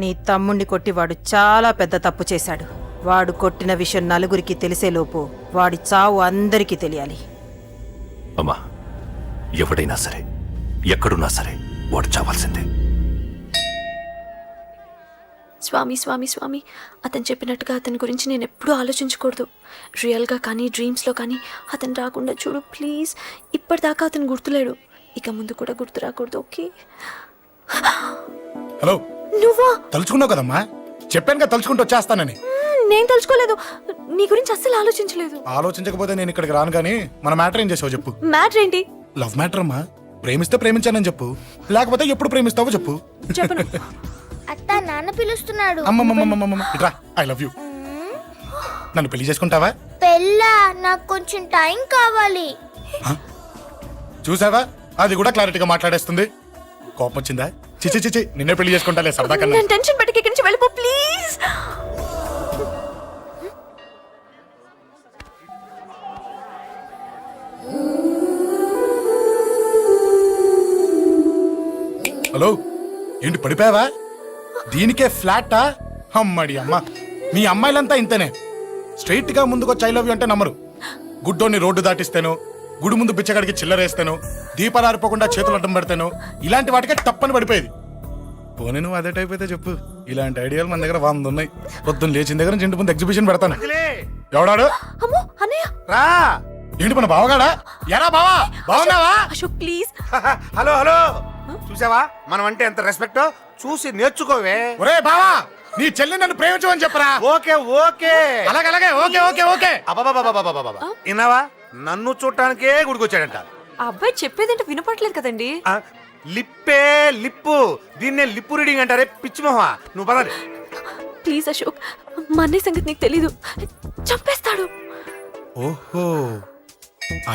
నీ తమ్ముణ్ణి కొట్టి వాడు చాలా పెద్ద తప్పు చేశాడు. వాడు కొట్టిన విషయం నలుగురికి తెలిసేలోపు వాడి చావు అందరికీ తెలియాలి. అమ్మా, ఎవడైనా సరే ఎక్కడున్నా సరే వాడు చావాల్సిందే. స్వామి స్వామి స్వామి, అతను చెప్పినట్టుగా అతని గురించి నేను ఎప్పుడూ ఆలోచించకూడదు. రియల్గా కానీ డ్రీమ్స్లో కానీ అతను రాకుండా చూడు ప్లీజ్. ఇప్పటిదాకా అతను గుర్తులేడు, ఇక ముందు కూడా గుర్తు రాకూడదు. ఓకే? హలో, నువ్వా? తలుచుకున్నావు కదమ్మా, చెప్పాను కదా తలుచుకుంటూ వచ్చేస్తానని. నేను తలుచుకోలేదు, నీ గురించి అస్సలు ఆలోచించలేదు. ఆలోచించకపోతే నేను ఇక్కడికి రాను. కానీ మన మ్యాటర్ ఏం చేసావు చెప్పు. మ్యాటర్ ఏంటి? లవ్ మ్యాటర్ అమ్మా. ప్రేమిస్తే ప్రేమించానని చెప్పు, లేకపోతే ఎప్పుడు ప్రేమిస్తావో చెప్పు. చెప్పను. అత్త నాన్న పిలుస్తున్నాడు. అమ్మమ్మమ్మమ్మమ్మ ఇట్రా, ఐ లవ్ యూ. నన్ను పెళ్లి చేసుకుంటావా? పెళ్ళా? నాకు కొంచెం టైం కావాలి. చూసావా, అది కూడా క్లారిటీగా మాట్లాడేస్తుంది. కోపం వచ్చిందా? చిచి చిచి, నిన్నే పెళ్లి చేసుకుంటాలే సరదా కన్నా. నేను టెన్షన్ పెట్టి ఇక్కడి నుంచి వెళ్ళిపో ప్లీజ్. హలో, ఏంటి పడిపోయావా? దీనికే ఫ్లాటా? అమ్మడి అమ్మ, మీ అమ్మాయిలంతా ఇంతనే. స్ట్రైట్ గా ముందుకొచ్చి ఐ లవ్ యూ అంటే నమ్మరు. గుడ్డోని రోడ్డు దాటిస్తాను, గుడి ముందు బిచ్చగాడికి చిల్లరేస్తాను, దీపాలు ఆరిపోకుండా చేతులు అడ్డం పెడతాను, ఇలాంటి వాటికే తప్పని పడిపోయేది. పోనీ నువ్వు అదే టైప్ అయితే చెప్పు. ఇలాంటి ఐడియాలు మన దగ్గర 100 ఉన్నాయి. పొద్దున్న లేచిన దగ్గర ఇంటి ముందు ఎగ్జిబిషన్ పెడతాను. ఎవడాడు? అమ్మో అన్నయ్య. రా. ఏంటి మన బావగాడా? ఎరా బావా, బావున్నావా? అశోక్ ప్లీజ్. హలో చూసావా, మనం అంటే ఎంత రెస్పెక్ట్, చూసి నేర్చుకోవే. ఒరే బావా, నీ చెల్లి నన్ను ప్రేమించమని చెప్పరా. ఓకే అలాగే ఓకే. విన్నావా, నన్ను చూడటానికే గుడికొచ్చాడంట. ఆ అబ్బాయి చెప్పేదంటే వినపడలేదు కదండి. లిప్పు, దీన్నే లిప్పు రీడింగ్ అంటారే పిచ్చి మొహ. నువ్వు పదండి ప్లీజ్ అశోక్, మా అన్నయ్య సంగతి నీకు తెలీదు, చంపేస్తాడు. ఓహో,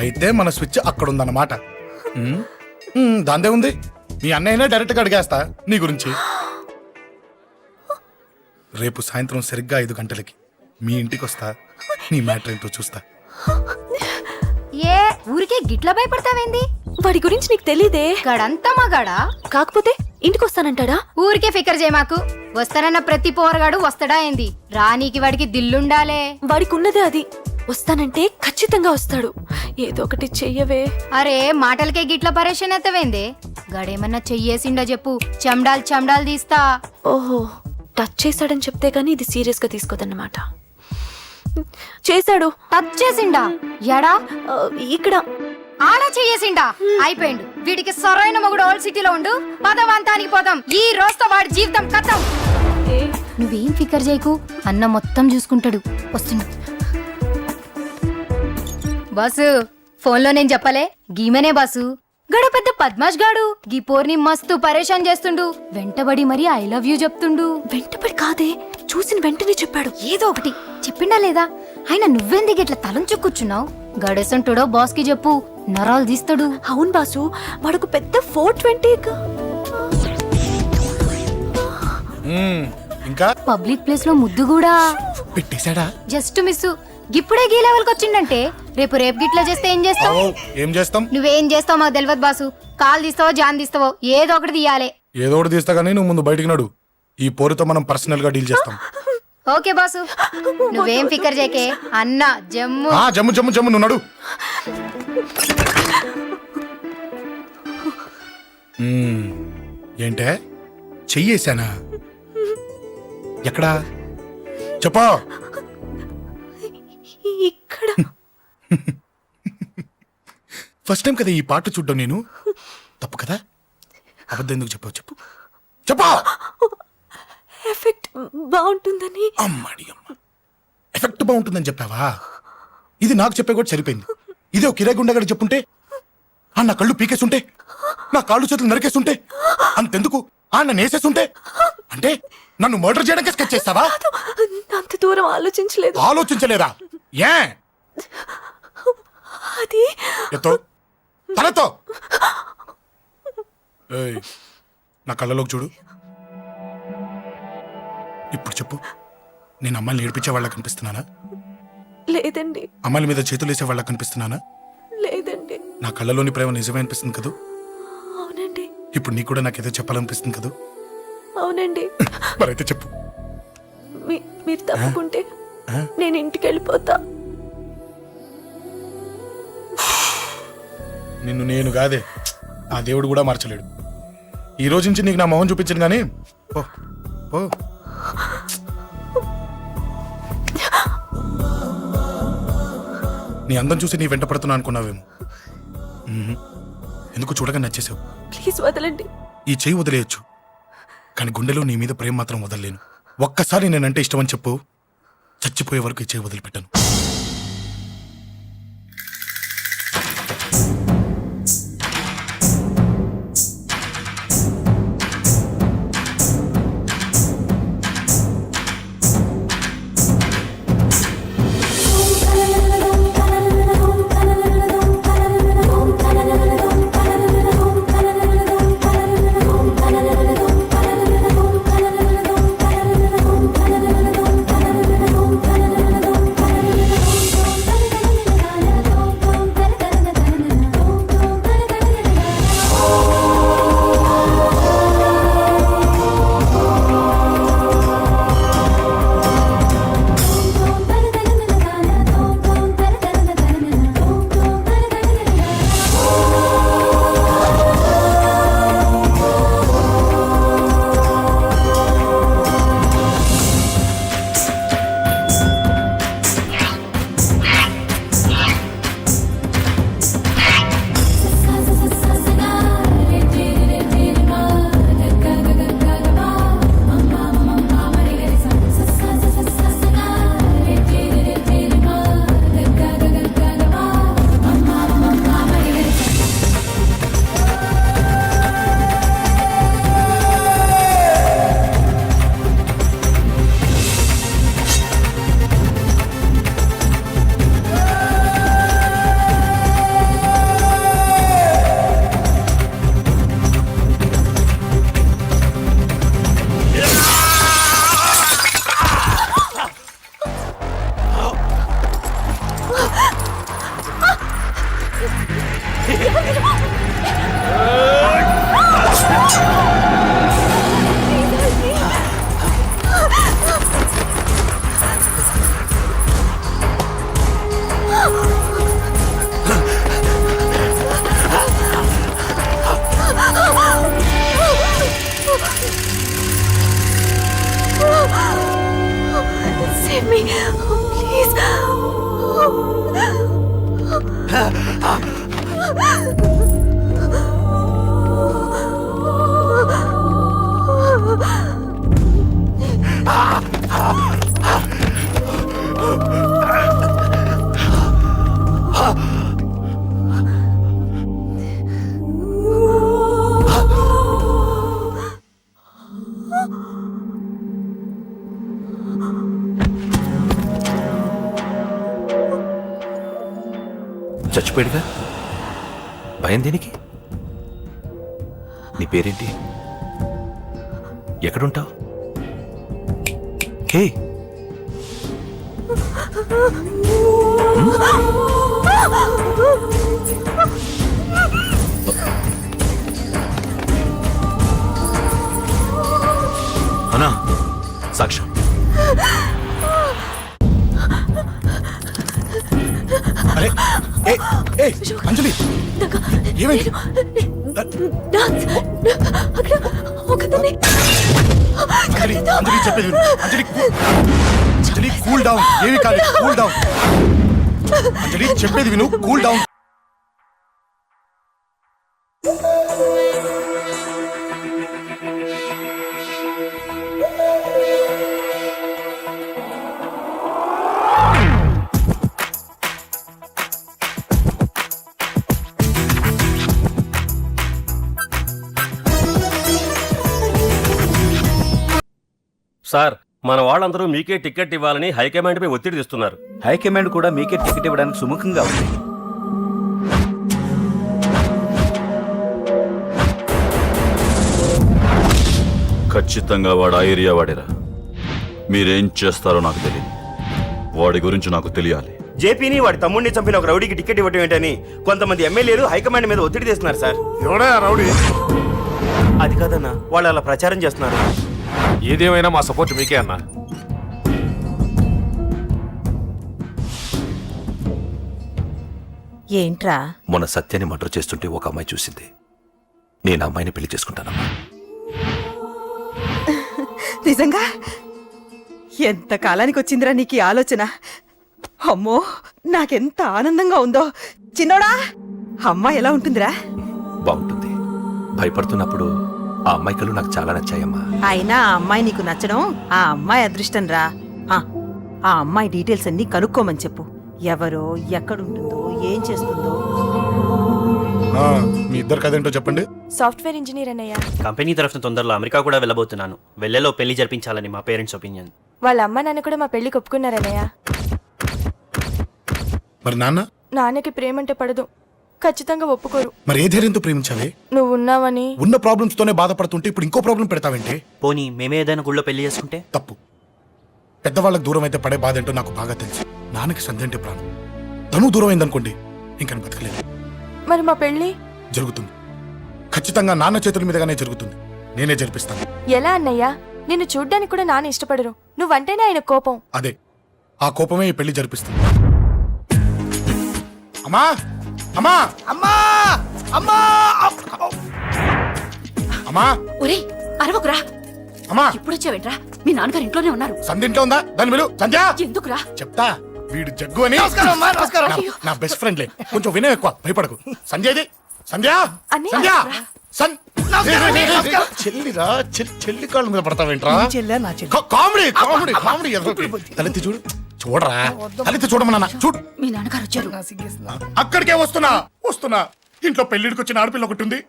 అయితే మన స్విచ్ అక్కడ ఉందన్నమాట. దాందే ఉంది, మీ అన్నయ్యనే డైరెక్ట్ గా అడిగేస్తా నీ గురించి. రేపు సాయంత్రం సరిగ్గా 5 గంటలకి మీ ఇంటికి వస్తా, నీ మ్యాటర్ ఏంటో చూస్తా. ఏ ఊరికే గిట్ల భయపడతావేంది? వాడి గురించి నీకు తెలీదే. గడంతా మగాడా? కాకపోతే ఇంటికి వస్తానంటాడా? ఊరికే ఫికర్ చేయమాకు. వస్తానన్న ప్రతి పోరగాడు వస్తాడా ఏంది? రానీకి వాడికి దిల్లుండాలే. వాడికి ఉన్నదే అది. వస్తానంటే ఖచ్చితంగా వస్తాడు. ఏదో ఒకటి చెయ్యవే. అరే మాటలకే గిట్ల పరేషన్ ఎత్తవేంది? గడేమన్నా చెయ్యేసిండో చెప్పు, చెమ్డాల్ తీస్తా. ఓహో, టచ్ చేశాడని చెప్తే గానీ ఇది సీరియస్ గా తీసుకోదన్నమాట. చేశాడు. టచ్ చేసిండా? ఎడా? ఇక్కడ. ఆడా చెయ్యేసిండా? అయిపోయిండు. వీడికి సరైన మొగుడు ఓల్డ్ సిటీలో ఉండు. పదవంతానికి పోదాం. ఈ రోజుతో వాడి జీవితం కథం. నువ్వేం ఫికర్ చేయకు, అన్న మొత్తం చూసుకుంటాడు. వస్తున్నా బాసు. ఫోన్లో నేను చెప్పలే, గీమనే బాసు. గడ పెద్ద పద్మాష్ గాడు గీ పోర్ని మస్తు పరేషాన్ చేస్తుండు. వెంటబడి మరి ఐ లవ్ యూ చెప్తుండు. వెంటబడి కాదే, చూసిన వెంటనే చెప్పాడు. ఏదో ఒకటి చెప్పిండా లేదా? ఆయన నువ్వెందుకు ఇట్లా తలంచు కూర్చున్నావు? గడేసంటుడో బాస్ కి చెప్పు, నరాలు తీస్తాడు. అవును బాసు, వాడుకు పెద్ద 420. ఇంకా పబ్లిక్ ప్లేస్ లో ముద్దు కూడా పెట్టేశాడా? Just miss. ఇప్పుడే గీ లెవెల్కి వచ్చిండంటే రేపు గిట్లా చేస్తే ఏం చేస్తావు? ఏం చేస్తాం? నువ్వేం చేస్తావు మాకు తెలియదు బాసు. కాల్ తీస్తావో జాన్ తీస్తావో ఏదో ఒకటి తీయాలి. ఏదో ఒకటి తీస్తా కానీ నువ్వు ముందు బయటికి నడు. ఈ పోరుతో మనం పర్సనల్ గా డీల్ చేస్తాం. ఓకే బాసు, నువ్వేం ఫికర్ చేకే. అన్న జమ్ము. జమ్ము జమ్ము జమ్ము, నువ్వు నడు. ఏంటే చెయ్యేశానా? ఎక్కడా చెప్పా? ఇక్కడ ఫస్ట్ టైం కదా ఈ పాట చూడ్డం నేను. తప్పు కదా? అబద్ధం ఎందుకు చెప్పావు? చెప్పు చెప్పా. ఎఫెక్ట్ బాగుంటుందని. అమ్మాడి అమ్మ, ఎఫెక్ట్ బాగుంటుందని చెప్పావా? ఇది నాకు చెప్పే కూడా సరిపోయింది. ఇదే ఒక కిరాయి గుండెగాడు చెప్పుంటే, నా కళ్ళు పీకేస్తుంటే, నా కాళ్ళు చేతులు నరికేస్తుంటే, అంతెందుకు నన్ను వేసేస్తుంటే, అంటే నన్ను మర్డర్ చేయడానికి స్కెచ్ చేస్తావా? అంత దూరం ఆలోచించలేదు. ఆలోచించలేదా? ఏ అది ఎత్తో తలతో. ఏయ్, నా కళ్ళలోకి చూడు. ఇప్పుడు చెప్పు, నేను అమ్మాయిని ఏడిపించే వాళ్ళ కనిపిస్తున్నానా? లేదండి. అమ్మాయిల మీద చేతులు వేసే వాళ్ళ కనిపిస్తున్నానా? లేదండి. నా కళ్ళలోని ప్రేమ నిజమే అనిపిస్తుంది కదూ? అవునండి. ఇప్పుడు నీకు కూడా నాకేదో చెప్పాలనిపిస్తుంది కదూ? అవునండి. మరైతే చెప్పు. మీరు తప్పుకుంటే నేను ఇంటికి వెళ్ళిపోతా. నిన్ను నేను కాదే, ఆ దేవుడు కూడా మార్చలేడు. ఈ రోజు నుంచి నీకు నా మొహం చూపించను కానీ ఓ ఓ. నీ అందం చూసి నీ వెంట పడుతున్నా అనుకున్నావేమో. ఎందుకు చూడగా నచ్చేసావు. ప్లీజ్ వదలండి. ఈ చెయ్యి వదిలేయచ్చు, కానీ గుండెలో నీ మీద ప్రేమ మాత్రం వదలలేను. ఒక్కసారి నేనంటే ఇష్టమని చెప్పు, చచ్చిపోయే వరకు ఈ చెయ్యి వదిలిపెట్టాను. Save me, please. చచ్చిపోయాడుగా, భయం దేనికి? నీ పేరేంటి? ఎక్కడుంటావు? ఓకే. అన్నా సాక్ష్యం. అరే ఏ ఏ అంజలి ఏమైంది? డాన్స్ అక్కడ ఒకతని అంజలి అంజలి చెప్పేది విను. అంజలి అంజలి కూల్ డౌన్. ఏమి కాలేదు, కూల్ డౌన్. అంజలి చెప్పేది విను, కూల్ డౌన్. సార్, మన వాళ్ళందరూ మీకే టికెట్ ఇవ్వాలని హైకమాండ్ పై ఒత్తిడి తెస్తున్నారు. హైకమాండ్ కూడా మీకే టికెట్ ఇవ్వడానికి సుముఖంగా ఉంది. ఖచ్చితంగా వాడు ఆ ఏరియా వాడేరా. మీరేం చేస్తారో నాకు తెలియదు. వాడి గురించి నాకు తెలియాలి. జేపీని వాడి తమ్ముడిని చంపిన ఒక రౌడీకి టికెట్ ఇవ్వటం ఏంటని కొంతమంది ఎమ్మెల్యేలు హైకమాండ్ మీద ఒత్తిడి తెస్తున్నారు సార్. ఎవడా రౌడీ? అది కాదన్నా, వాళ్ళు అలా ప్రచారం చేస్తున్నారు. ఏదేమైనా మా సపోర్ట్ మీకే అన్నా. ఏంట్రా? మొన్న సత్యాన్ని మర్డర్ చేస్తుంటే ఒక అమ్మాయి చూసింది. నేను ఆ అమ్మాయిని పెళ్లి చేసుకుంటానమ్మా. నిజంగా? ఎంత కాలానికి వచ్చిందిరా నీకు ఈ ఆలోచన? అమ్మో, నాకెంత ఆనందంగా ఉందో. చిన్నోడా, అమ్మాయి ఎలా ఉంటుందిరా? బాగుంటుంది. భయపడుతున్నప్పుడు ఆ అమ్మాయి కళ్ళు నాకు చాలా నచ్చాయమ్మా. అయినా ఆ అమ్మాయి నీకు నచ్చడం ఆ అమ్మాయి అదృష్టం రా. ఆ అమ్మాయి డీటెయిల్స్ అన్ని కనుక్కోమని చెప్పు. ఎవరో, ఎక్కడుంటుందో, ఏం చేస్తుందో. మీ ఇద్దరు కదేంటో చెప్పండి. సాఫ్ట్వేర్ ఇంజనీర్ అన్నయ్య. కంపెనీ తరఫున తొందరలో అమెరికా కూడా వెళ్ళబోతున్నాను. వెళ్ళేలో పెళ్లి జరిపించాలని మా పేరెంట్స్ ఒపీనియన్. వాళ్ళ అమ్మ నాన్న కూడా మా పెళ్లికి ఒప్పుకున్నారన్నయ్య. మరి నాన్న? నాన్నకి ప్రేమ అంటే పడదు, ఖచ్చితంగా ఒప్పుకోరు. మరి ఏ ధైర్యంతో ప్రేమించావే? నువ్వు ఉన్నావని. ఉన్న ప్రాబ్లమ్స్ తోనే బాధపడుతుంటే ఇప్పుడు ఇంకో ప్రాబ్లం పెడతావేంటే? పోనీ మేమే ఏదైనా గుళ్ళో పెళ్లి చేసుకుంటే? తప్పు. పెద్దవాళ్ళకి దూరం అయితే పడే బాధ ఏంటో నాకు బాగా తెలుసు. నాన్నకి సంధ్య అంటే ప్రాణం. తను దూరం అయిందనుకోండి, ఇంకా బతకలేదు. మరి మా పెళ్లి జరుగుతుంది. ఖచ్చితంగా నాన్న చేతుల మీదగానే జరుగుతుంది. నేనే జరిపిస్తాను. ఎలా అన్నయ్య? నిన్ను చూడ్డానికి కూడా నాన్న ఇష్టపడరు, నువ్వంటేనే ఆయన కోపం. అదే, ఆ కోపమే ఈ పెళ్లి జరిపిస్తుంది. అమ్మా అమ్మా అమ్మా అమ్మా అమ్మా ఒరే అరవకురా. అమ్మా ఇప్పుడు వచ్చావేంట్రా? మీ నాన్నగారు ఇంట్లోనే ఉన్నారు. సంధ్య ఇంట్లో ఉందా? దాని విలు. సంధ్య ఎందుకురా? చెప్తా. వీడు జగ్గు అని నమస్కారం. నా బెస్ట్ ఫ్రెండ్లే. కొంచెం వినయం ఎక్కువ, భయపడకు. సంధ్యది. సంధ్య అన్నయ్య, సంధ్య నమస్కారం. చెల్లిరా, చెల్లి కాళ్ళ మీద పడతావేంట్రా? నా చెల్లి. Comedy comedy comedy. తలెత్తి చూడు. చూడరా, తలెత్తి చూడమన్నా. చూడు, మీ నాన్నగారు వచ్చారు. అక్కడికే వస్తున్నా. ఇంట్లో పెళ్లిడికి వచ్చిన ఆడపిల్ల ఒకటి ఉంది.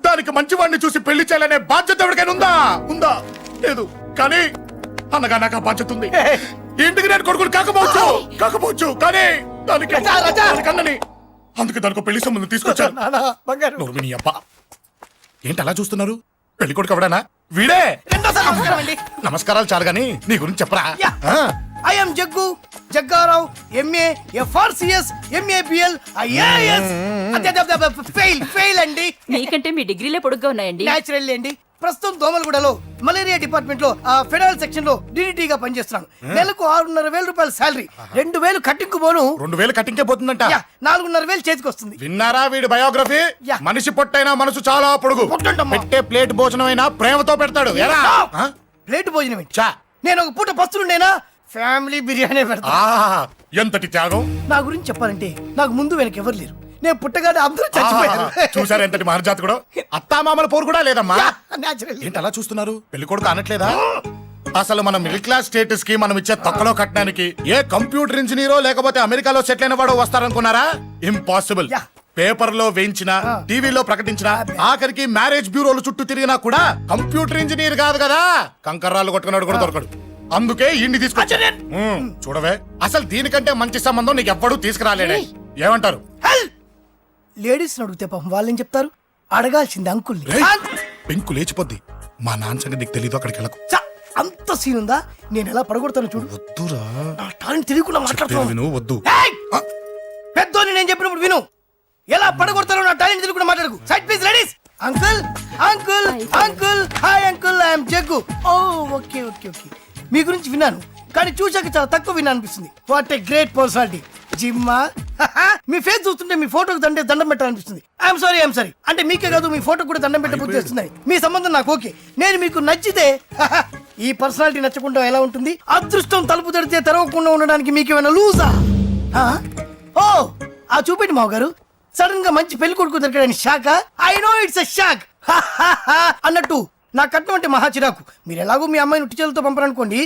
దానికి మంచివాడిని చూసి పెళ్లి చేయాలనే బాధ్యత ఎవరికైనా ఉందా? లేదు. కానీ అనగా నాకు ఆ బాధ్యత ఉంది. ఇంటికి నేను కొడుకుని కాకపోవచ్చు కానీ దానికి అన్నని. అందుకే దానికి పెళ్లి సంబంధం తీసుకొచ్చాను. నోర్మిని అబ్బ, ఏంటి అలా చూస్తున్నారు? పెళ్లి కొడుకు ఎవడానా? వీడే. నమస్కారాలు చాలు గాని నీ గురించి చెప్పరా. I'm Jaggu Jaggarao, MA FRCS, MABL, IAS. Fail అండి. మీకంటే మీ డిగ్రీలే పొడుగ్గా ఉన్నాయండి. న్యాచురల్ అండి. ప్రస్తుతం దోమలగూడలో మలేరియా డిపార్ట్మెంట్ లో ఫెడరల్ సెక్షన్ లో DDT గా పనిచేస్తున్నాను. నెలకు 6,500 రూపాయల శాలరీ, 2,000 కట్టింగ్ పోను. 2,000 కట్టింకే పోతుందంట. 4,500 చేతికి వస్తుంది. విన్నారా వీడి బయోగ్రఫీ? మనిషి పొట్టైనా మనసు చాలా పొడుగు. పెట్టే ప్లేట్ భోజనం అయినా ప్రేమతో పెడతాడు. ప్లేట్ భోజనం ఏంటి? నేను ఒక పూట పస్తులుండేనా? ఫ్యామిలీ బిర్యానీ పెడతా. ఎంతటి త్యాగం! నా గురించి చెప్పాలంటే నాకు ముందు వెనక ఎవరు లేరు. నేను పుట్టగానే అందరూ చచ్చిపోయారు. చూసారు ఎంతటి మహర్జాత్ కూడా. అత్తామామల పోరు కూడా లేదమ్మా. న్యాచురల్. ఏంటి అలా చూస్తున్నారు? పెళ్లి కొడుకు అనట్లేదా? అసలు మన మిడిల్ క్లాస్ స్టేటస్ కి మనం ఇచ్చే తక్కువలో కట్టడానికి ఏ కంప్యూటర్ ఇంజనీరో లేకపోతే అమెరికాలో సెటిల్ అయిన వాడు వస్తారనుకున్నారా? ఇంపాసిబుల్. పేపర్ లో వేయించిన, టీవీలో ప్రకటించిన, ఆఖరికి మ్యారేజ్ బ్యూరోలు చుట్టూ తిరిగినా కూడా కంప్యూటర్ ఇంజనీర్ కాదు కదా, కంకర్రాలు కొట్టుకున్నాడు కూడా దొరకడు. అందుకే ఇండి తీసుకొచ్చా. చూడవే, అసలు దీనికంటే మంచి సంబంధం నీకు ఎవ్వడూ తీసుకురాలేడే. ఏమంటారు? లేడీస్ అడిగితే పాపం వాళ్ళేం చెప్తారు? అడగాల్సింది అంకుల్. పెంకు లేచిపోద్ది. మా నాన్న సంగతి నీకు తెలీదు. అక్కడికి వెళ్ళకు. అంత సీన్ ఉందా? నేను ఎలా పడగొడతాను చూడు. వద్దురా, నా టాలెంట్ తెలియకుండా చెప్పేది మాట్లాడుతున్నాను. విను, వద్దు. పెద్దోని నేను చెప్పినప్పుడు విను. ఎలా పడగొడతానో నా టాలెంట్ తెలియకుండా మాట్లాడకు. Side please ladies. Uncle uncle uncle hi uncle, I'm Jaggu. Oh okay okay okay, మీ గురించి విన్నాను కానీ చూశాక చాలా తక్కువ విన్నా అనిపిస్తుంది. What a great personality. జిమ్మా మీ ఫేస్ చూస్తుంటే మీ ఫోటోకి దండం పెట్టాలనిపిస్తుంది. ఐఎమ్ సారీ అంటే మీకే కాదు మీ ఫోటో కూడా దండం పెట్టే బుద్ధి వస్తుంది. మీ సంబంధం నాకు ఓకే, నేను మీకు నచ్చితే ఈ పర్సనాలిటీ నచ్చకుండా ఎలా ఉంటుంది? అదృష్టం తలుపు తెరితే తెరవకుండా ఉండడానికి మీకు ఏమైనా లూజా? ఓ ఆ చూపెట్టి మావ గారు, సడన్ గా మంచి పెళ్లి కొడుకు దొరికాడని shock. I know it's a shock అన్నట్టు నా కట్నం అంటే మహా చిరాకు. మీరు ఎలాగో మీ అమ్మాయిని ఉట్టి చేతులతో పంపరనుకోండి,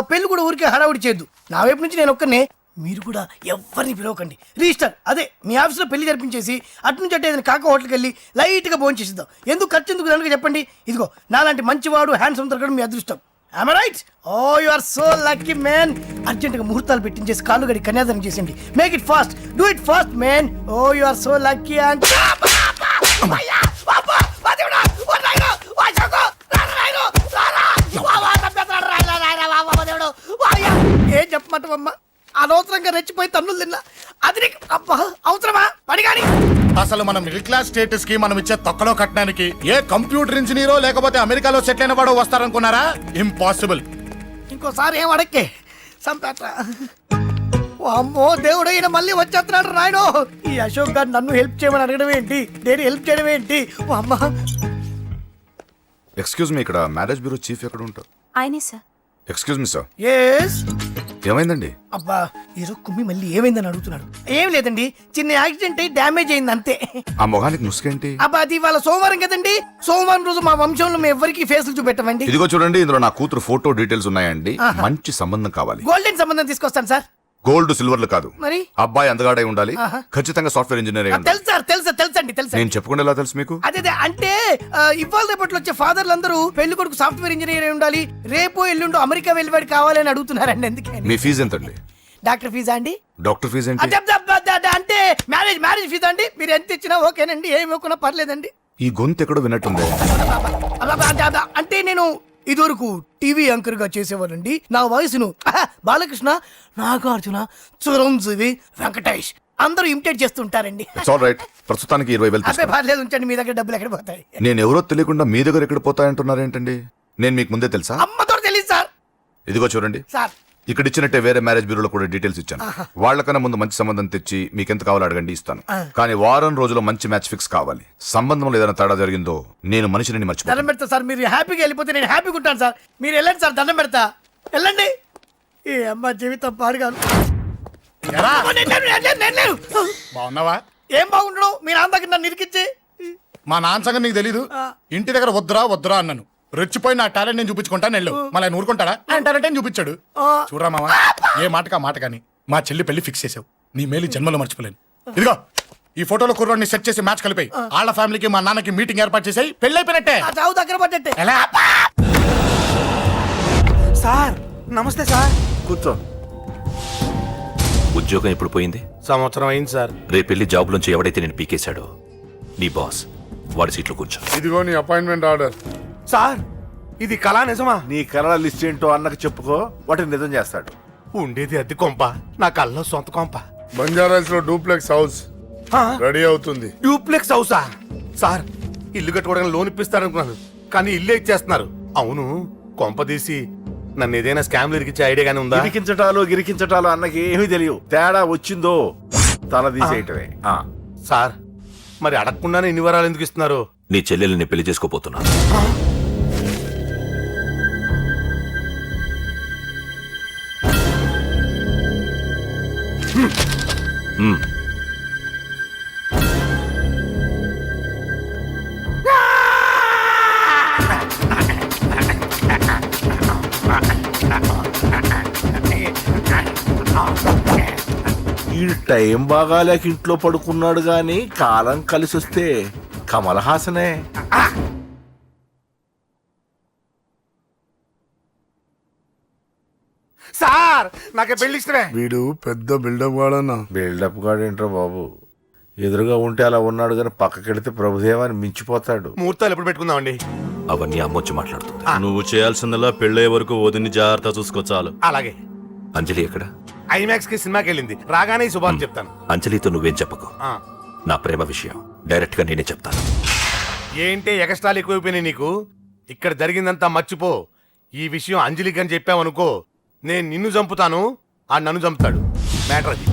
పెళ్లి కూడా ఊరికే హడావుడి చేయొద్దు. నా వైపు నుంచి నేను ఒక్కనే, మీరు కూడా ఎవరిని పిలవకండి. రిజిస్టర్ అదే మీ ఆఫీస్లో పెళ్లి జరిపించేసి అటు నుంచి అంటే ఏదైనా కాక హోటల్కి వెళ్ళి లైట్గా భోజనం చేసిద్దాం. ఎందుకు ఖర్చు ఎందుకు దానికి చెప్పండి. ఇదిగో నాలాంటి మంచివాడు హ్యాండ్సమ్ దొరకడం మీ అదృష్టం. Am I right? Oh, you are so lucky, man. అర్జెంటుగా ముహూర్తాలు పెట్టించేసి కాళ్ళు గడి కన్యాదానం చేసేయండి. Make it fast, do it fast, man. Oh you are so lucky. ఏం చెప్పమంటావమ్మా? అనవసరంగా రెచ్చిపోయి తన్నులు తిన్నా. అది నీకు అబ్బా అవసరమా? పని కానీ అసలు మన మిడిల్ క్లాస్ స్టేటస్ కి మనం ఇచ్చే తొక్కలో కట్టడానికి ఏ కంప్యూటర్ ఇంజనీరో లేకపోతే అమెరికాలో సెటిల్ అయిన వాడు వస్తారనుకున్నారా? ఇంపాసిబుల్. ఇంకోసారి ఏం అడక్కే సంపేట. అమ్మో దేవుడు, ఈయన మళ్ళీ వచ్చేస్తున్నాడు రాయడు. ఈ అశోక్ గారు నన్ను హెల్ప్ చేయమని అడగడం ఏంటి, నేను హెల్ప్ చేయడం ఏంటి? అమ్మ ఎక్స్క్యూజ్ మీ, ఇక్కడ మ్యారేజ్ బ్యూరో చీఫ్ ఎక్కడ ఉంటారు? ఆయనే sir. Excuse me sir, yes. ఏమైందండి? అబ్బా ఈరో కుమ్మి మళ్ళీ ఏమైందని అడుగుతున్నాడు. ఏం లేదండి, చిన్న యాక్సిడెంట్ అయి డ్యామేజ్ అయింది అంతే. ఆ మొహానికి ముసుకేంటి? అబ్బా అది ఇవాళ సోమవారం కదండి, సోమవారం రోజు మా వంశంలో మేము ఎవరికి ఫేసులు చూపెట్టమండి. ఇదిగో చూడండి, ఇందులో నా కూతురు ఫోటో డీటెయిల్స్ ఉన్నాయండి. మంచి సంబంధం కావాలి. గోల్డెన్ సంబంధం తీసుకొస్తాను సార్. గోల్డ్ సిల్వర్లు కాదు, మరి అబ్బాయి అందగాడై ఉండాలి. ఖచ్చితంగా సాఫ్ట్వేర్ ఇంజనీర్ అయి ఉండాలి. తెలుసు సార్, తెలుసండి. నేను చెప్పకుండా ఎలా తెలుసు మీకు? అదే అంటే ఇవాళ రేపట్లో వచ్చే ఫాదర్లు అందరూ పెళ్లి కొడుకు సాఫ్ట్వేర్ ఇంజనీర్ అయి ఉండాలి, రేపు ఎల్లుండో అమెరికా వెళ్ళివాడు కావాలని అడుగుతున్నారండి. ఎందుకని? మీ ఫీజు ఎంతండి? డాక్టర్ ఫీజా అండి? డాక్టర్ ఫీజు ఏంటి? అంటే మ్యారేజ్ ఫీజా అండి. మీరు ఎంత ఇచ్చినా ఓకేనండి, ఏమి ఇవ్వకున్నా పర్లేదండి. ఈ గొంతు ఎక్కడో విన్నట్టుంది. అంటే నేను ఇదివరకు టీవీ యాంకర్ గా చేసేవాడండి. నా వయసును బాలకృష్ణ, నాగార్జున, చిరంజీవి, వెంకటేష్ అందరూ ఇమిటేట్ చేస్తుంటారండి. ప్రస్తుతానికి 20,000 అదే పర్లేదు, ఉంచండి. మీ దగ్గర డబ్బులు ఎక్కడ పోతాయి? నేను ఎవరో తెలియకుండా మీ దగ్గర ఎక్కడ పోతాయంటున్నారేంటండి? నేను మీకు ముందే తెలుసా? అమ్మతో తెలియదు సార్. ఇదిగో చూడండి సార్, ఇక్కడ ఇచ్చినట్టే వేరే మ్యారేజ్ బ్యూరోలో కూడా డీటెయిల్స్ ఇచ్చాను. వాళ్ళకన్నా ముందు మంచి సంబంధం తెచ్చి మీకు ఎంత కావాలో అడగండి, ఇస్తాను. కానీ వారం రోజుల్లో మంచి మ్యాచ్ ఫిక్స్ కావాలి. సంబంధంలో ఏదైనా తేడా జరిగిందో నేను మనిషిని మర్చిపోతాను. దండం పెడతా సార్. మీరు హ్యాపీగా వెళ్ళిపోతే నేను హ్యాపీగా ఉంటాను సార్. మీరు వెళ్ళండి సార్, దండం పెడతా. వెళ్ళండి. ఈ అమ్మ జీవితం పాడుగాను. బాగున్నావా? ఏం బాగుండడం? మీ నాన్న దగ్గర నన్ను ఇరికిచ్చి. మా నాన్న సంగతి నీకు తెలీదు. ఇంటి దగ్గర వద్దురా అన్నాను. రెచ్చిపోయి నా టాలెంట్ నేను చూపించుకుంటాను వెళ్ళు. మళ్ళీ ఆయన ఊరుకుంటాడా? ఆయన టాలెంట్ అని చూపించాడు. చూడరా మావా, ఏ మాటకా మాట కానీ మా చెల్లి పెళ్లి ఫిక్స్ చేసావు. నీ మేలు జన్మలో మర్చిపోలేను. ఇదిగో ఈ ఫోటోలో కుర్రాన్ని సెట్ చేసి మ్యాచ్ కలిపాయి. వాళ్ళ ఫ్యామిలీకి మా నాన్నకి మీటింగ్ ఏర్పాటు చేసాయి. పెళ్లి అయిపోయినట్టే. చావు దగ్గర పడ్డట్టే. ఎలా? సార్ నమస్తే సార్. కూర్చో. ఉద్యోగం ఎప్పుడు పోయింది? సంవత్సరం అయింది సార్. రేపెళ్ళి జాబ్ నుంచి ఎవడైతే నేను పీకేశాడో నీ బాస్, వాడి సీట్లో కూర్చో. ఇదిగో నీ అపాయింట్మెంట్ ఆర్డర్. సార్ ఇది కళా నిజమా? నీ కళల లిస్ట్ ఏంటో అన్నకు చెప్పుకో, వాటిని నిజం చేస్తాడు. ఉండేది అద్దె కొంప, నా కళ్ళలో సొంత కొంప. బంజారాస్ లో డూప్లెక్స్ హౌస్ రెడీ అవుతుంది. డూప్లెక్స్ హౌసా? సార్ ఇల్లు కట్టుకోవడానికి లోన్ ఇప్పిస్తారనుకున్నాను, కానీ ఇల్లే ఇచ్చేస్తున్నారు. అవును, కొంప తీసి నన్ను ఏదైనా స్కామ్ ఇరికించే ఐడియా గానీ ఉందా? గిరికించటాలు అన్నకి ఏమీ తెలియవు. తేడా వచ్చిందో తల తీసేయటమే. సార్ మరి అడగకుండానే ఇన్ని వరాలు ఎందుకు ఇస్తున్నారు? నీ చెల్లెల్ని పెళ్లి చేసుకోపోతున్నా. ఈ టైం బాగాలేక ఇంట్లో పడుకున్నాడు గాని కాలం కలిసి వస్తే కమల్ హాసనే. సార్ నాకే పెళ్లి ఇష్టమే. వీడు పెద్ద బిల్డప్ వాడన్నా. బిల్డప్ గాడేంట్రా బాబు, ఎదురుగా ఉంటే అలా ఉన్నాడు గాని పక్కకెడితే ప్రభుదేవాన్ని మించిపోతాడు. ముహూర్తాలు ఎప్పుడు పెట్టుకుందామండి? అవన్నీ అమ్మొచ్చి మాట్లాడుతుంది. నువ్వు చేయాల్సిందల్లా పెళ్ళే వరకు వదిని జాగ్రత్త చూసుకో చాలు. అలాగే. అంజలి ఎక్కడ? ఐమాక్స్ కి సినిమాకి వెళ్ళింది, రాగానే ఈ శుభాన్ని చెప్తాను. అంజలితో నువ్వేం చెప్పకు. ఆ. నా ప్రేమ విషయం డైరెక్ట్ గా నేనే చెప్తాను. ఏంటి ఎక్స్ట్రాలు ఎక్కువైపోయినాయి నీకు? ఇక్కడ జరిగిందంతా మర్చిపో. ఈ విషయం అంజలికి అని చెప్పావనుకో, నేను నిన్ను చంపుతాను, ఆ నన్ను చంపుతాడు. మ్యాటర్ అది.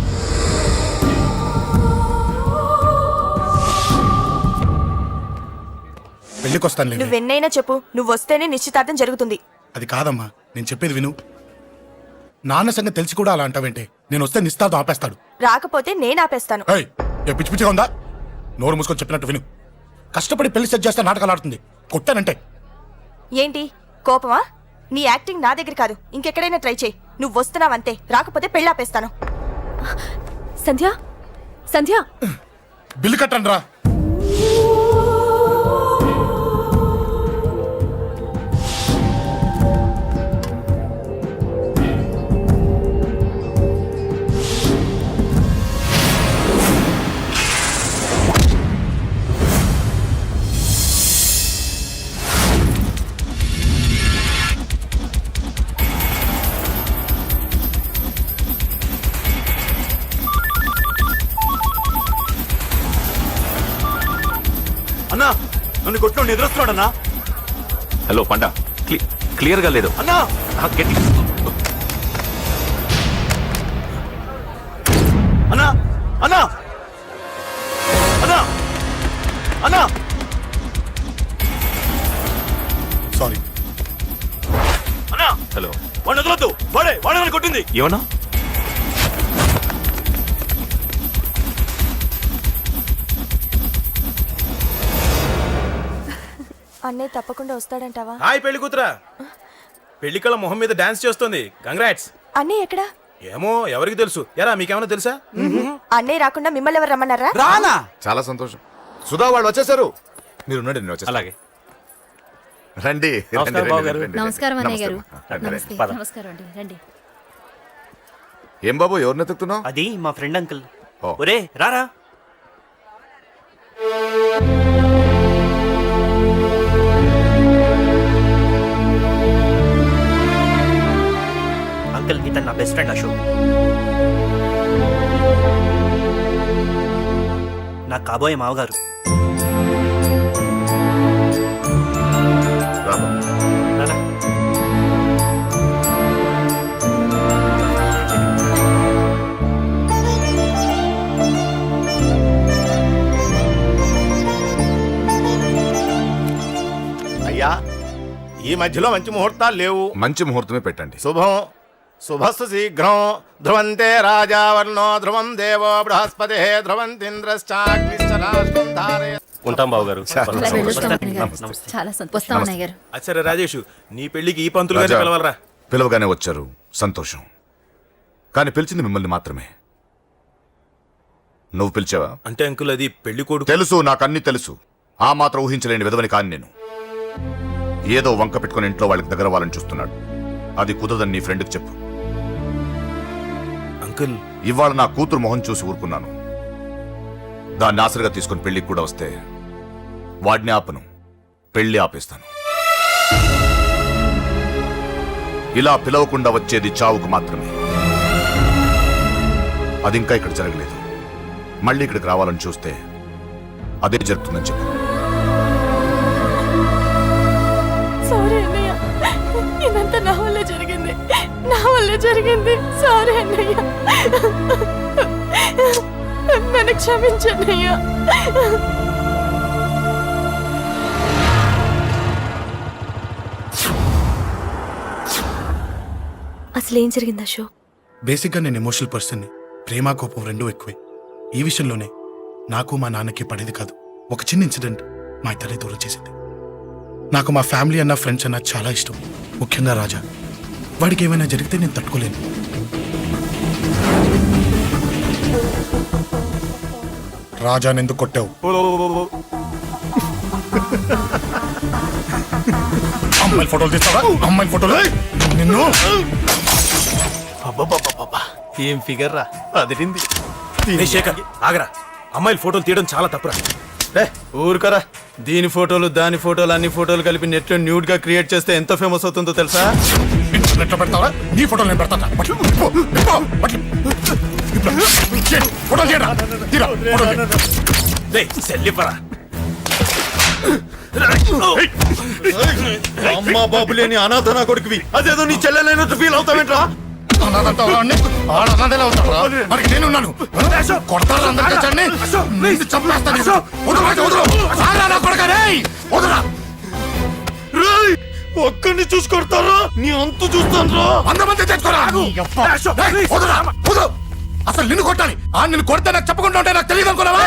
పెళ్లికి వస్తాను. నువ్వెన్నైనా చెప్పు, నువ్వు వస్తేనే నిశ్చితార్థం జరుగుతుంది. అది కాదమ్మా, నేను చెప్పేది విను. నాన్న సంగతి తెలిసి కూడా అలా అంటావేంటే? నేను వస్తే నిస్తాతో ఆపేస్తాడు. రాకపోతే నేను ఆపేస్తాను. ఏయ్, ఏ పిచ్చి పిచ్చిగా ఉందా? నోరు మూసుకొని చెప్పినట్టు విను. కష్టపడి పెళ్లి సెట్ చేస్తే నాటకాలు ఆడుతుంది. కొట్టానంటే ఏంటి కోపమా? నీ యాక్టింగ్ నా దగ్గర కాదు, ఇంకెక్కడైనా ట్రై చేయి. నువ్వు వస్తున్నావంతే, రాకపోతే పెళ్ళాపేస్తాను. సంధ్య, సంధ్య, బిల్లు కట్టండి రా. అన్నా నన్ను కొట్టు నిద్రస్తున్నాడన్నా. హలో పండా, క్లియర్ గా లేదు అన్నా. గట్టి. అన్నా అన్నా అన్నా అన్నా. సారీ. అన్నా హలో, వాడిని వదలొద్దు, వాడే నన్ను కొట్టింది. ఏమన్నా? అన్నయ్య తప్పకుండా వస్తాడంటావా? హాయ్ పెళ్లి కూతురా. పెళ్లి కళ మొహం మీద డాన్స్ చేస్తుంది. కంగ్రాట్స్. అన్నయ్య ఎక్కడా? ఏమో, ఎవరికి తెలుసు. ఎరా మీకేమైనా తెలుసా? అన్నయ్య రాకుండా మిమ్మల్ని ఎవరు రమ్మన్నారా? రానా? చాలా సంతోషం. సుధా వాళ్ళు వచ్చేసారు. మీరు ఉండండి, నేను వచ్చేస్తాను. అలాగే. రండి. నమస్కారం బాబు గారు. నమస్కారం అన్నయ్య గారు. నమస్తే. నమస్తే. నమస్కారం అండి, రండి. ఏం బాబు, ఎవరిని ఎత్తుకుతున్నావు? అది మా ఫ్రెండ్ అంకుల్. ఓ. ఒరే రారా. అంకుల్, ఇతను నా బెస్ట్ ఫ్రెండ్ అశోక్. నా కాబోయే మావగారు. రా బాబు. రారా. అయ్యా, ఈ మధ్యలో మంచి ముహూర్తాలు లేవు. మంచి ముహూర్తమే పెట్టండి. శుభం శుభస్సు శీఘ్రం. ధ్రువంతే రాజావర్ణో ధ్రువం దేవో బృహస్పతి ధ్రువంతింద్రశ్చాగ్నిశ్చరాష్ట్రం ధారయ. ఉంటాం బాబు గారు. ఇలా వెళ్ళొస్తాం అన్నయ్య గారు. చాలా సంతోషం అన్నయ్య గారు. అచ్చరే రాజేష్, నీ పెళ్లికి ఈ పంతులు గారిని రాజా, పిలవాలరా. పిలవగానే వచ్చారు, సంతోషం. కానీ పిలిచింది మిమ్మల్ని మాత్రమే. నువ్వు పిలిచావా? అంటే అంకుల్, అది పెళ్లి కొడుకు. తెలుసు, నాకు అన్ని తెలుసు. ఆ మాత్రం ఊహించలేని విధవని కాని నేను. ఏదో వంక పెట్టుకుని ఇంట్లో వాళ్ళకి దగ్గర వాళ్ళని చూస్తున్నాడు. అది కుదరదని నీ ఫ్రెండ్కి చెప్పు. అంకుల్, ఇవాళ నా కూతురు మొహం చూసి ఊరుకున్నాను. దాన్ని ఆసరిగా తీసుకుని పెళ్లికి కూడా వస్తే వాడిని ఆపను, పెళ్లి ఆపేస్తాను. ఇలా పిలవకుండా వచ్చేది చావుకు మాత్రమే. అది ఇంకా ఇక్కడ జరగలేదు. మళ్ళీ ఇక్కడికి రావాలని చూస్తే అదే జరుగుతుందని చెప్పు. సారీ అన్నయ్య, ఇదంతా నా వల్ల జరిగింది, నా వల్ల జరిగింది. సారీ అన్నయ్య, నన్ను క్షమించన్నయ్య. అసలు ఏం జరిగింది అశోక్? బేసిక్గా నేను ఎమోషనల్ పర్సన్ని. ప్రేమ కోపం రెండూ ఎక్కువే. ఈ విషయంలోనే నాకు మా నాన్నకి పడేది కాదు. ఒక చిన్న ఇన్సిడెంట్ మా ఇద్దరిని దూరం చేసింది. నాకు మా ఫ్యామిలీ అన్న ఫ్రెండ్స్ అన్న చాలా ఇష్టం, ముఖ్యంగా రాజా. వాడికి ఏమైనా జరిగితే నేను తట్టుకోలేను. రాజాని ఎందుకు కొట్టావు? అమ్మాయిల ఫోటోలు తీస్తావా? అమ్మాయిల ఫోటోలు నిన్ను. ఏం ఫిగర్ రా, అదిరింది. శేఖర్ ఆగరా. అమ్మాయిల ఫోటోలు తీయడం చాలా తప్పురా. ఊరుకరా. దీని ఫోటోలు దాని ఫోటోలు అన్ని ఫోటోలు కలిపి నెట్ లో న్యూడ్ గా క్రియేట్ చేస్తే ఎంత ఫేమస్ అవుతుందో తెలుసా? ఇంటర్నెట్లో పెడతావా? నీ ఫోటోలు నేను పెడతాను. బట్లు, పో, పో, బట్లు. ఇప్పుడు, చేయి, ఫోటోలు చేయరా? తీరా, ఫోటోలు చేయి. అమ్మా బాబు లేని అనాథ నా కొడుకువి, అదేదో నీ చెల్లెలైనట్టు ఫీల్ అవుతావేంట్రా? అనాథంతా వాడిని, ఆడ అనాథలే అవుతారా? మరి నేనున్నాను. కొడతారా అందరికీ చండి? నిన్ను చంపేస్తాను. వదరు, వదరు. ఆగరా నా కొడుకా, రేయ్, వదరా. ఒక్కడిని చూసి కొడతారా? నీ అంతు చూస్తాను. 100 మంది తెచ్చుకోరా. రేయ్, వదరా, వదరు. అసలు నిన్ను కొట్టాలి. ఆ నిన్ను కొడితే నాకు చెప్పకుండా ఉంటే నాకు తెలియదు అనుకున్నావా?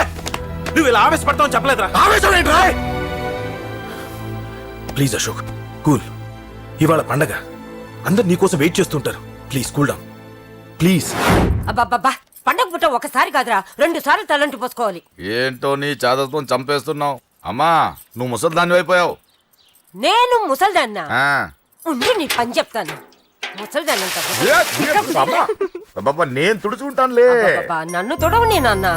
నువ్వు ఇలా ఆవేశపడతావు చెప్పలేదురా? ఆవేశం ఏంట్రా? Please Ashok, cool. ఇవాళ పండగ, అందరు నీకోసం వెయిట్ చేస్తుంటారు. Please cool down, please. అబ్బబ్బబ్బా, పండగ పుట్ట ఒకసారి కాదురా 2 సార్లు తలంటి పోసుకోవాలి. ఏంటో నీ చాదత్వం చంపేస్తున్నావు. అమ్మా నువ్వు ముసలిదాన్ని అయిపోయావు. నేను ముసల్దాన్నా ఉండి నీ పని చెప్తాను. ముసల్దాన్నంట నేను తుడుచుకుంటానులే. నన్ను తొడవు నీ నాన్న.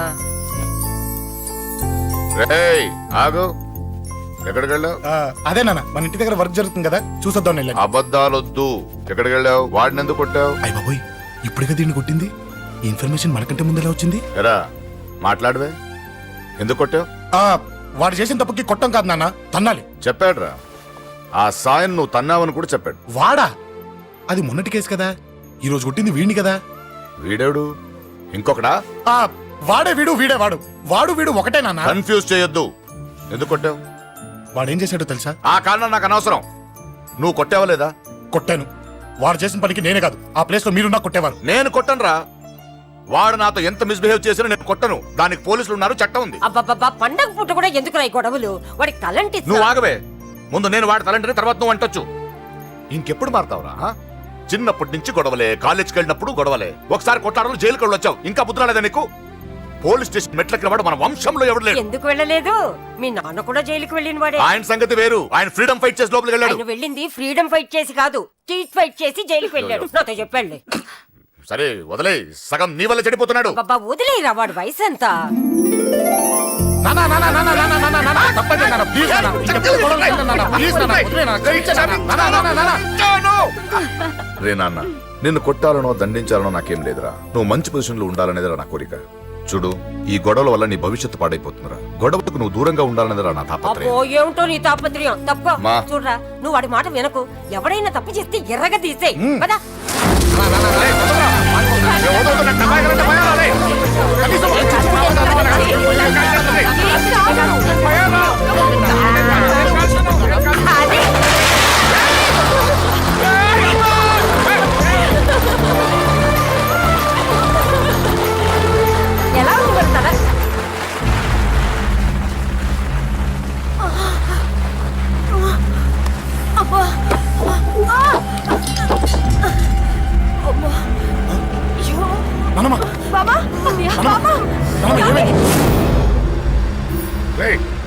రేయ్ ఆగు, ఎక్కడికి వెళ్ళావు? అదే నాన్న, మన ఇంటి దగ్గర వర్క్ జరుగుతుంది కదా, చూసొద్దాం వెళ్ళాను. అబద్ధాలొద్దు. ఎక్కడికి వెళ్ళావు? వాడిని ఎందుకు కొట్టావు? అయ్య బాబోయ్, ఇప్పుడుగా దీన్ని కొట్టింది. ఈ ఇన్ఫర్మేషన్ మనకంటే ముందు ఎలా వచ్చింది? ఎరా మాట్లాడవే, ఎందుకు కొట్టావు? వాడు చేసిన తప్పుకి కొట్టం కాదు నాన్న, తన్నాలి. చెప్పాడురా, ఆ సాయం నువ్వు తన్నావని కూడా చెప్పాడు. వాడా? అది మొన్నటి కేసు కదా, ఈ రోజు కొట్టింది వీడిని కదా. వీడేడు ఇంకొకడా? వాడే వీడు, వీడే వాడు. వాడు వీడు ఒకటే నాన్న. కన్ఫ్యూజ్ చేయొద్దు. ఎందుకు కొట్టావు? వాడేం చేశాడో తెలుసా? ఆ కారణం నాకు అనవసరం. నువ్వు కొట్టావా లేదా? కొట్టాను. వాడు చేసిన పనికి నేనే కాదు, ఆ ప్లేస్ లో మీరు నాకు కొట్టేవారు. నేను కొట్టనురా. వాడు నాతో ఎంత మిస్బిహేవ్ చేసినా నేను కొట్టను. దానికి పోలీసులు ఉన్నారు, చట్టం ఉంది. అబ్బబ్బబ్బా, పండగ పుట్ట కూడా ఎందుకు రాయి గొడవలు? వాడికి తలంటి నువ్వు ఆగవే. ముందు నేను వాడి తలంటే తర్వాత నువ్వు అంటొచ్చు. ఇంకెప్పుడు మారుతావురా? చిన్నప్పటి నుంచి గొడవలే, కాలేజ్కి వెళ్ళినప్పుడు గొడవలే. ఒకసారి కొట్టాడలు జైలుకి వచ్చావు, ఇంకా బుద్ధి రాలేదా నీకు? పోలీస్ స్టేషన్ మెట్లకి వాడు మన వంశంలో ఎవరు లేడు. ఎందుకు వెళ్ళలేదు? మీ నాన్న కూడా జైలుకి వెళ్ళిన వాడే. ఆయన సంగతి వేరు. ఆయన ఫ్రీడమ్ ఫైట్ చేసి లోపలికి వెళ్ళాడు. ఆయన వెళ్ళింది ఫ్రీడమ్ ఫైట్ చేసి కాదు, స్ట్రీట్ ఫైట్ చేసి జైలుకి వెళ్ళాడు. నాతో చెప్పండి. సరే వదిలే, సగం నీ వల్ల చెడిపోతున్నాడు. బాబా వదిలేరా, వాడు వయసు ఎంత? రే నాన్న, నిన్ను కొట్టాలనో దండించాలనో నాకేం లేదురా. నువ్వు మంచి పొజిషన్ లో ఉండాలనేదిరా నా కోరిక. చూడు, ఈ గొడవల వల్ల నీ భవిష్యత్తు పాడైపోతుందిరా. గొడవకు నువ్వు దూరంగా ఉండాలనేదిరా నా తాపత్రయం. అబ్బో, ఏమిటో నీ తాపత్రయం. తప్పుకో. చూడరా, నువ్వు వాడి మాట వినకు. ఎవడైనా తప్పు చేస్తే ఎర్రగా తీసేయ్. పదా. ఎలా ఉండగలుగుతారా? అబ్బా,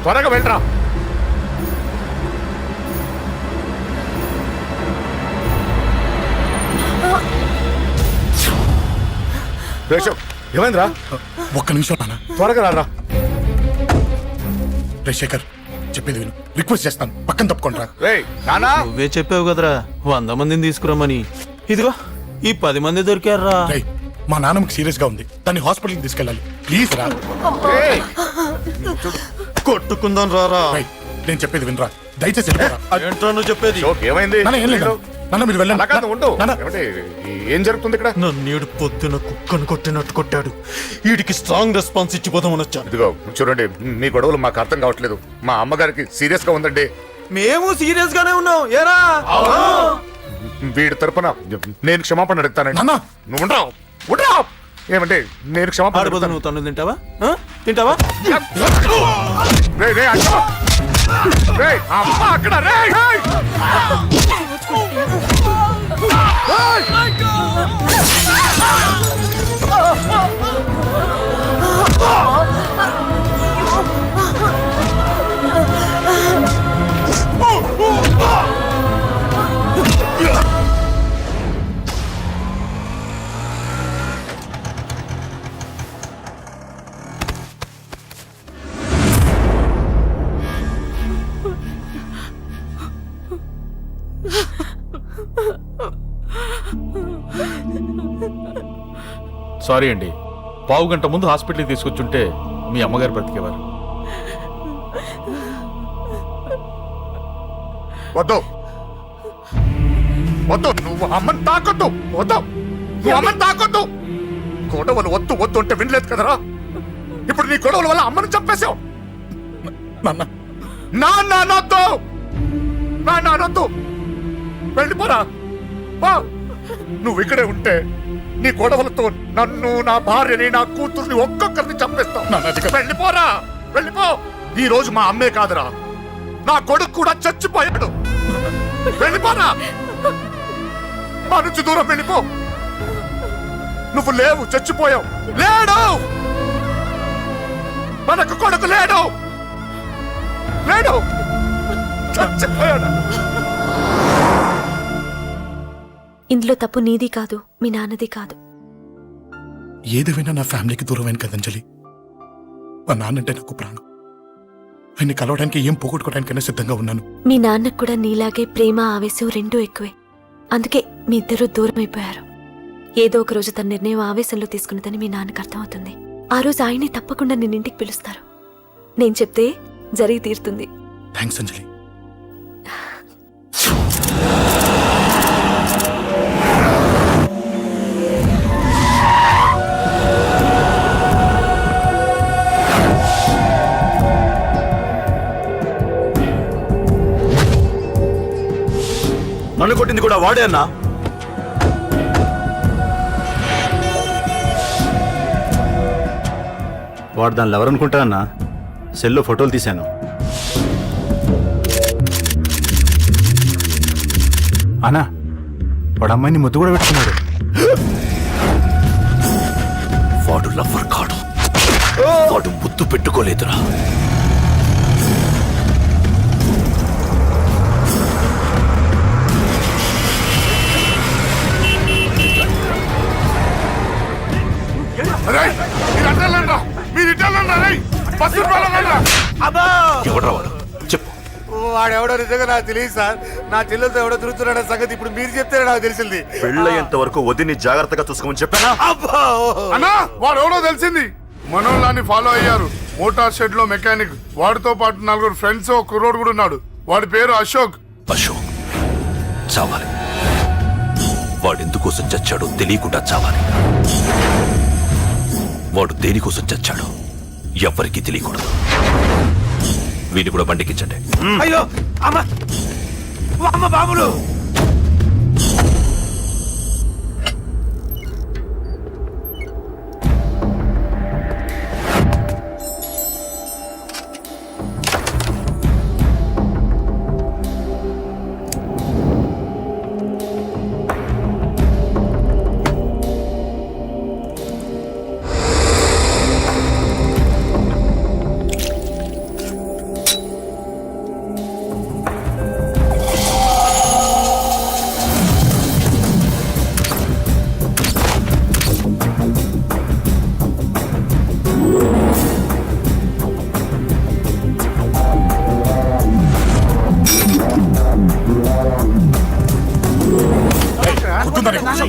త్వరగా వెళ్ళరా. ఏమైందిరా? ఒక్క నిమిషం నాన్న, త్వరగా రారా. రే శేఖర్, చెప్పేది విను. రిక్వెస్ట్ చేస్తాను, పక్కన తప్పుకుంటారా. నువ్వే చెప్పావు కదరా 100 మందిని తీసుకురమ్మని. ఇదిగో ఈ 10 మంది దొరికారా. మా నాన్నకి సీరియస్ గా ఉంది, దాన్ని హాస్పిటల్కి తీసుకెళ్ళాలి. ప్లీజ్ రా. కొట్టుకుందాం రారా. నేను చెప్పేది వినరా, దయచేసి ఏంట్రా నువ్వు చెప్పేది? ఏమైంది? నాన్న మీరు వెళ్ళండి. ఏం జరుగుతుంది ఇక్కడ? నన్నేడు పొద్దున కుక్కను కొట్టినట్టు కొట్టాడు. వీడికి స్ట్రాంగ్ రెస్పాన్స్ ఇచ్చిపోదామని వచ్చాను. ఇదిగో చూడండి, మీ గొడవలు మాకు అర్థం కావట్లేదు. మా అమ్మగారికి సీరియస్ గా ఉందండి. మేము సీరియస్ గానే ఉన్నాం. ఏరా వీడి తరపున నేను క్షమాపణ అడుగుతానండి. నువ్వు ఉండరావు. ఏమంటే నేను క్షమాపణ అడుగుతాను. నువ్వు తను తింటావా? తింటావా? అక్కడ సారీ అండి, పావు గంట ముందు హాస్పిటల్కి తీసుకొచ్చుంటే మీ అమ్మగారు బ్రతికేవారు. వద్దు వద్దు, నువ్వు అమ్మని తాకొద్దు. వద్దు, నువ్వు అమ్మని తాకొద్దు. గొడవలు వద్దు వద్దు అంటే వినలేదు కదరా. ఇప్పుడు నీ గొడవల వల్ల అమ్మని చంపేశావు. నాన్నొద్దు, నాన్నొద్దు, వెళ్ళిపోరా. నువ్వు ఇక్కడే ఉంటే నీ గొడవలతో నన్ను, నా భార్యని, నా కూతుర్ని ఒక్కొక్కరిని చంపేస్తావు. వెళ్ళిపోరా, వెళ్ళిపో. ఈ రోజు మా అమ్మే కాదురా, నా కొడుకు కూడా చచ్చిపోయాడు. వెళ్ళిపోరా, మా నుంచి దూరం వెళ్ళిపో. నువ్వు లేవు, చచ్చిపోయావు. లేడు, మనకు కొడుకు లేడు, లేడు, చచ్చిపోయాడు. ఇందులో తప్పు నీది కాదు, మీ నాన్నది కాదు. ఏదేమైనా నా ఫ్యామిలీకి దూరమైన కదంజలి. మా నాన్నంటే నాకు ప్రాణం. ఆయన్ని కలవడానికి ఏం పోగొట్టుకోవడానికైనా సిద్ధంగా ఉన్నాను. మీ నాన్నకు కూడా నీలాగే ప్రేమ, ఆవేశం రెండూ ఎక్కువే. అందుకే మీ ఇద్దరూ దూరం అయిపోయారు. ఏదో ఒక రోజు తన నిర్ణయం ఆవేశంలో తీసుకున్నదని మీ నాన్నకు అర్థమవుతుంది. ఆ రోజు ఆయనే తప్పకుండా నిన్నింటికి పిలుస్తారు. నేను చెప్తే జరిగి తీరుతుంది. థ్యాంక్స్ అంజలి. నన్ను కొట్టింది కూడా వాడే అన్నా. వాడు దానిలో ఎవరనుకుంటా అన్న, సెల్లో ఫోటోలు తీశాను. అన్నా, వాడు అమ్మాయిని ముద్దు కూడా పెట్టుకున్నాడు. వాడు లవ్వర్ కాడు, వాడు ముద్దు పెట్టుకోలేదురా. ఎవడ్రా వాడు? చెప్పు. వాడెవడో నిజంగా నాకు తెలియదు సార్. నా చెల్లెలతో ఎవడో తిరుగుతున్నాడన్న సంగతి ఇప్పుడు మీరు చెప్తే నాకు తెలిసింది. పెళ్ళయ్యేంత వరకు వదిని జాగ్రత్తగా చూసుకోమని చెప్పానా? అన్నా, వాడు ఎవడో తెలిసింది. మనోళ్ళని ఫాలో అయ్యారు. మోటార్ షెడ్ లో మెకానిక్, వాడితో పాటు 4 ఫ్రెండ్స్, ఒక కుర్రోడు కూడా ఉన్నాడు. వాడి పేరు అశోక్. అశోక్ చావాలి. వాడెందుకోసం చచ్చాడో తెలియకుండా చావాలి. వాడు దేనికోసం చచ్చాడో ఎవ్వరికీ తెలియకూడదు. వీళ్ళు కూడా బండికించండి. అయ్యో అమ్మ, అమ్మ బాబులు.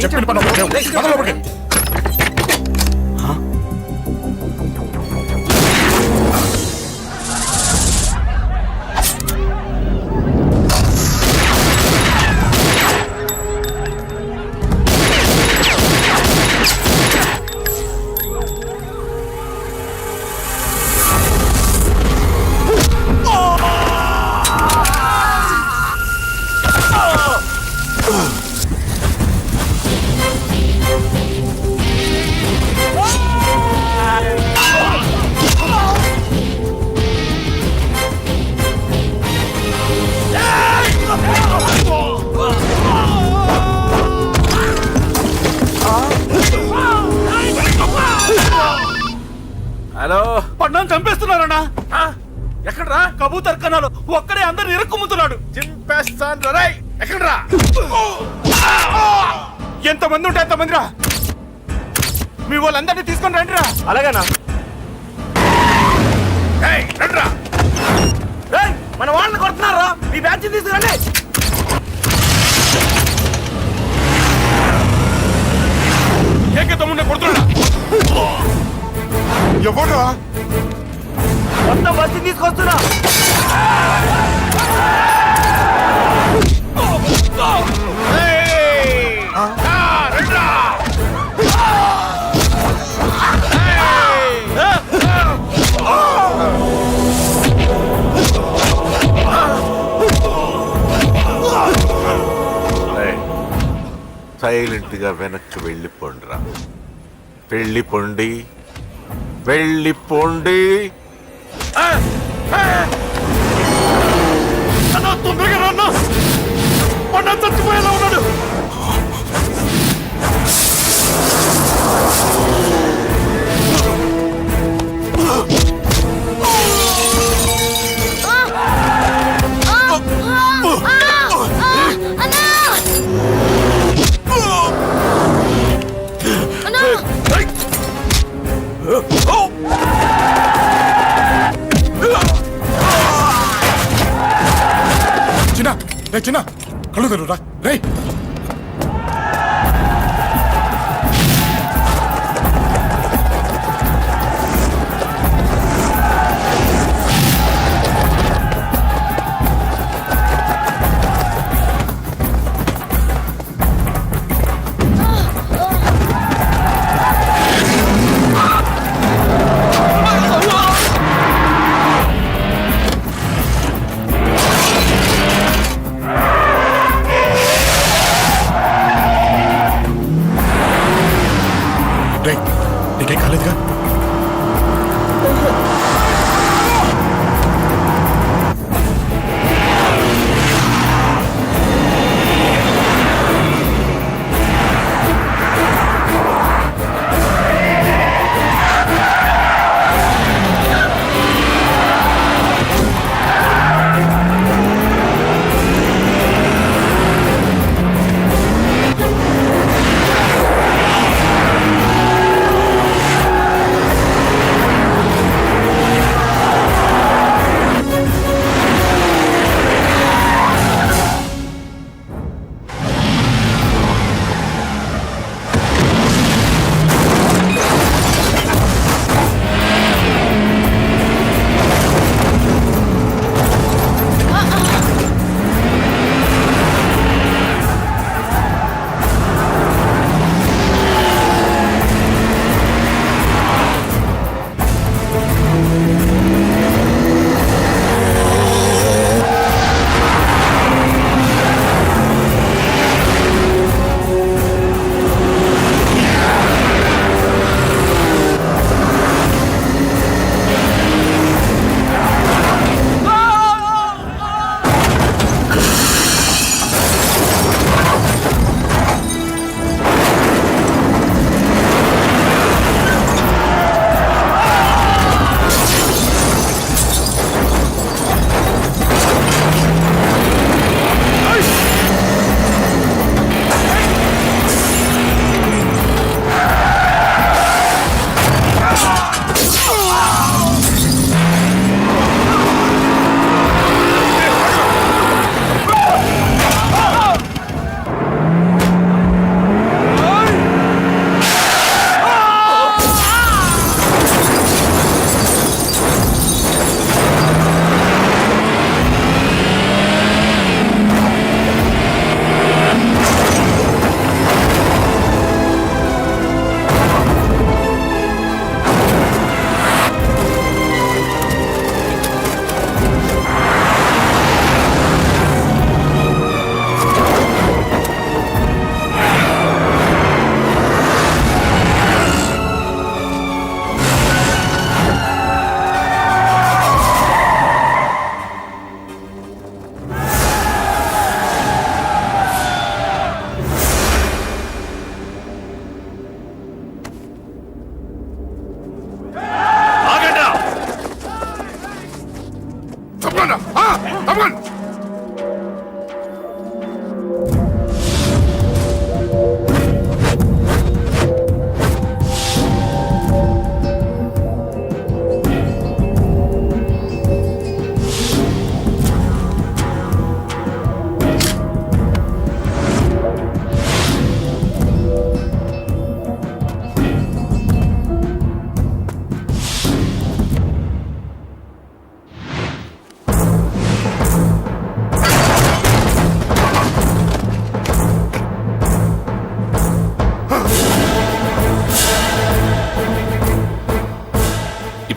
చెప్పిన పని ఒకటే. మొదలుపెట్టు. హలో, పడ్డాను చంపేస్తున్నారన్నా. ఎక్కడ్రా కబూతర్ కన్నాలు? ఒక్కడే అందరు ఇరుక్కుముతున్నాడు. చింపేస్తాను రా. ఎక్కడ్రా? ఎంతమంది ఉంటే ఎంతమంది రా. మీ వాళ్ళందరినీ తీసుకొని రండి రా. అలాగేనా? రండిరా. మన వాళ్ళని కొడుతున్నారా? మీ బ్యాచ్ తీసుకురండి. ఏకే తమ్ముడిని కొడుతున్నా. ఎవడ్రా మొత్తం బస్సు తీసుకొస్తున్నా. సైలెంట్ గా వెనక్కి వెళ్ళిపోండిరా. వెళ్ళిపోండి, వెళ్ళిపోండి. తొందరగా రాన్నా, చచ్చిపోయేలా ఉన్నాడు. చిన్న కళ్ళు తెరురా రే. నీకేం కాలేదుగా?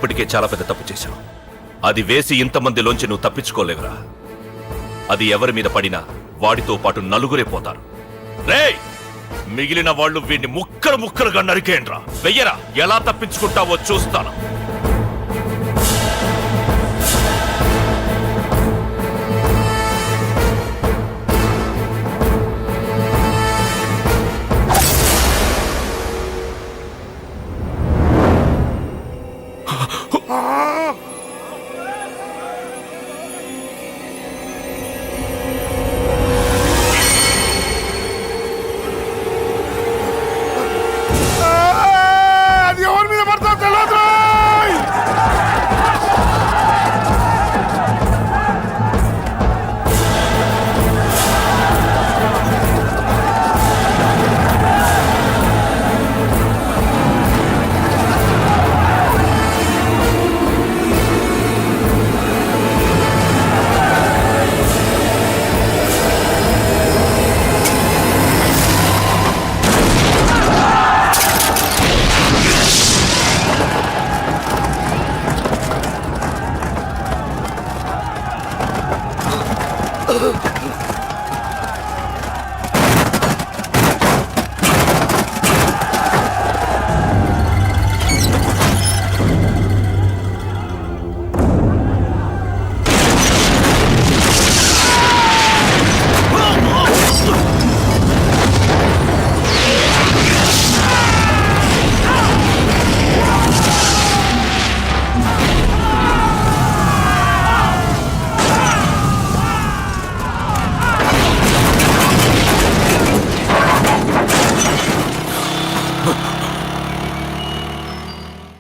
ఇప్పటికే చాలా పెద్ద తప్పు చేశావు. అది వేసి ఇంతమందిలోంచి నువ్వు తప్పించుకోలేవురా. అది ఎవరి మీద పడినా వాడితో పాటు నలుగురే పోతారు. రేయ్, మిగిలిన వాళ్ళు వీడిని ముక్కలు ముక్కలుగా నరికేయండ్రా. వెయ్యరా, ఎలా తప్పించుకుంటావో చూస్తాను.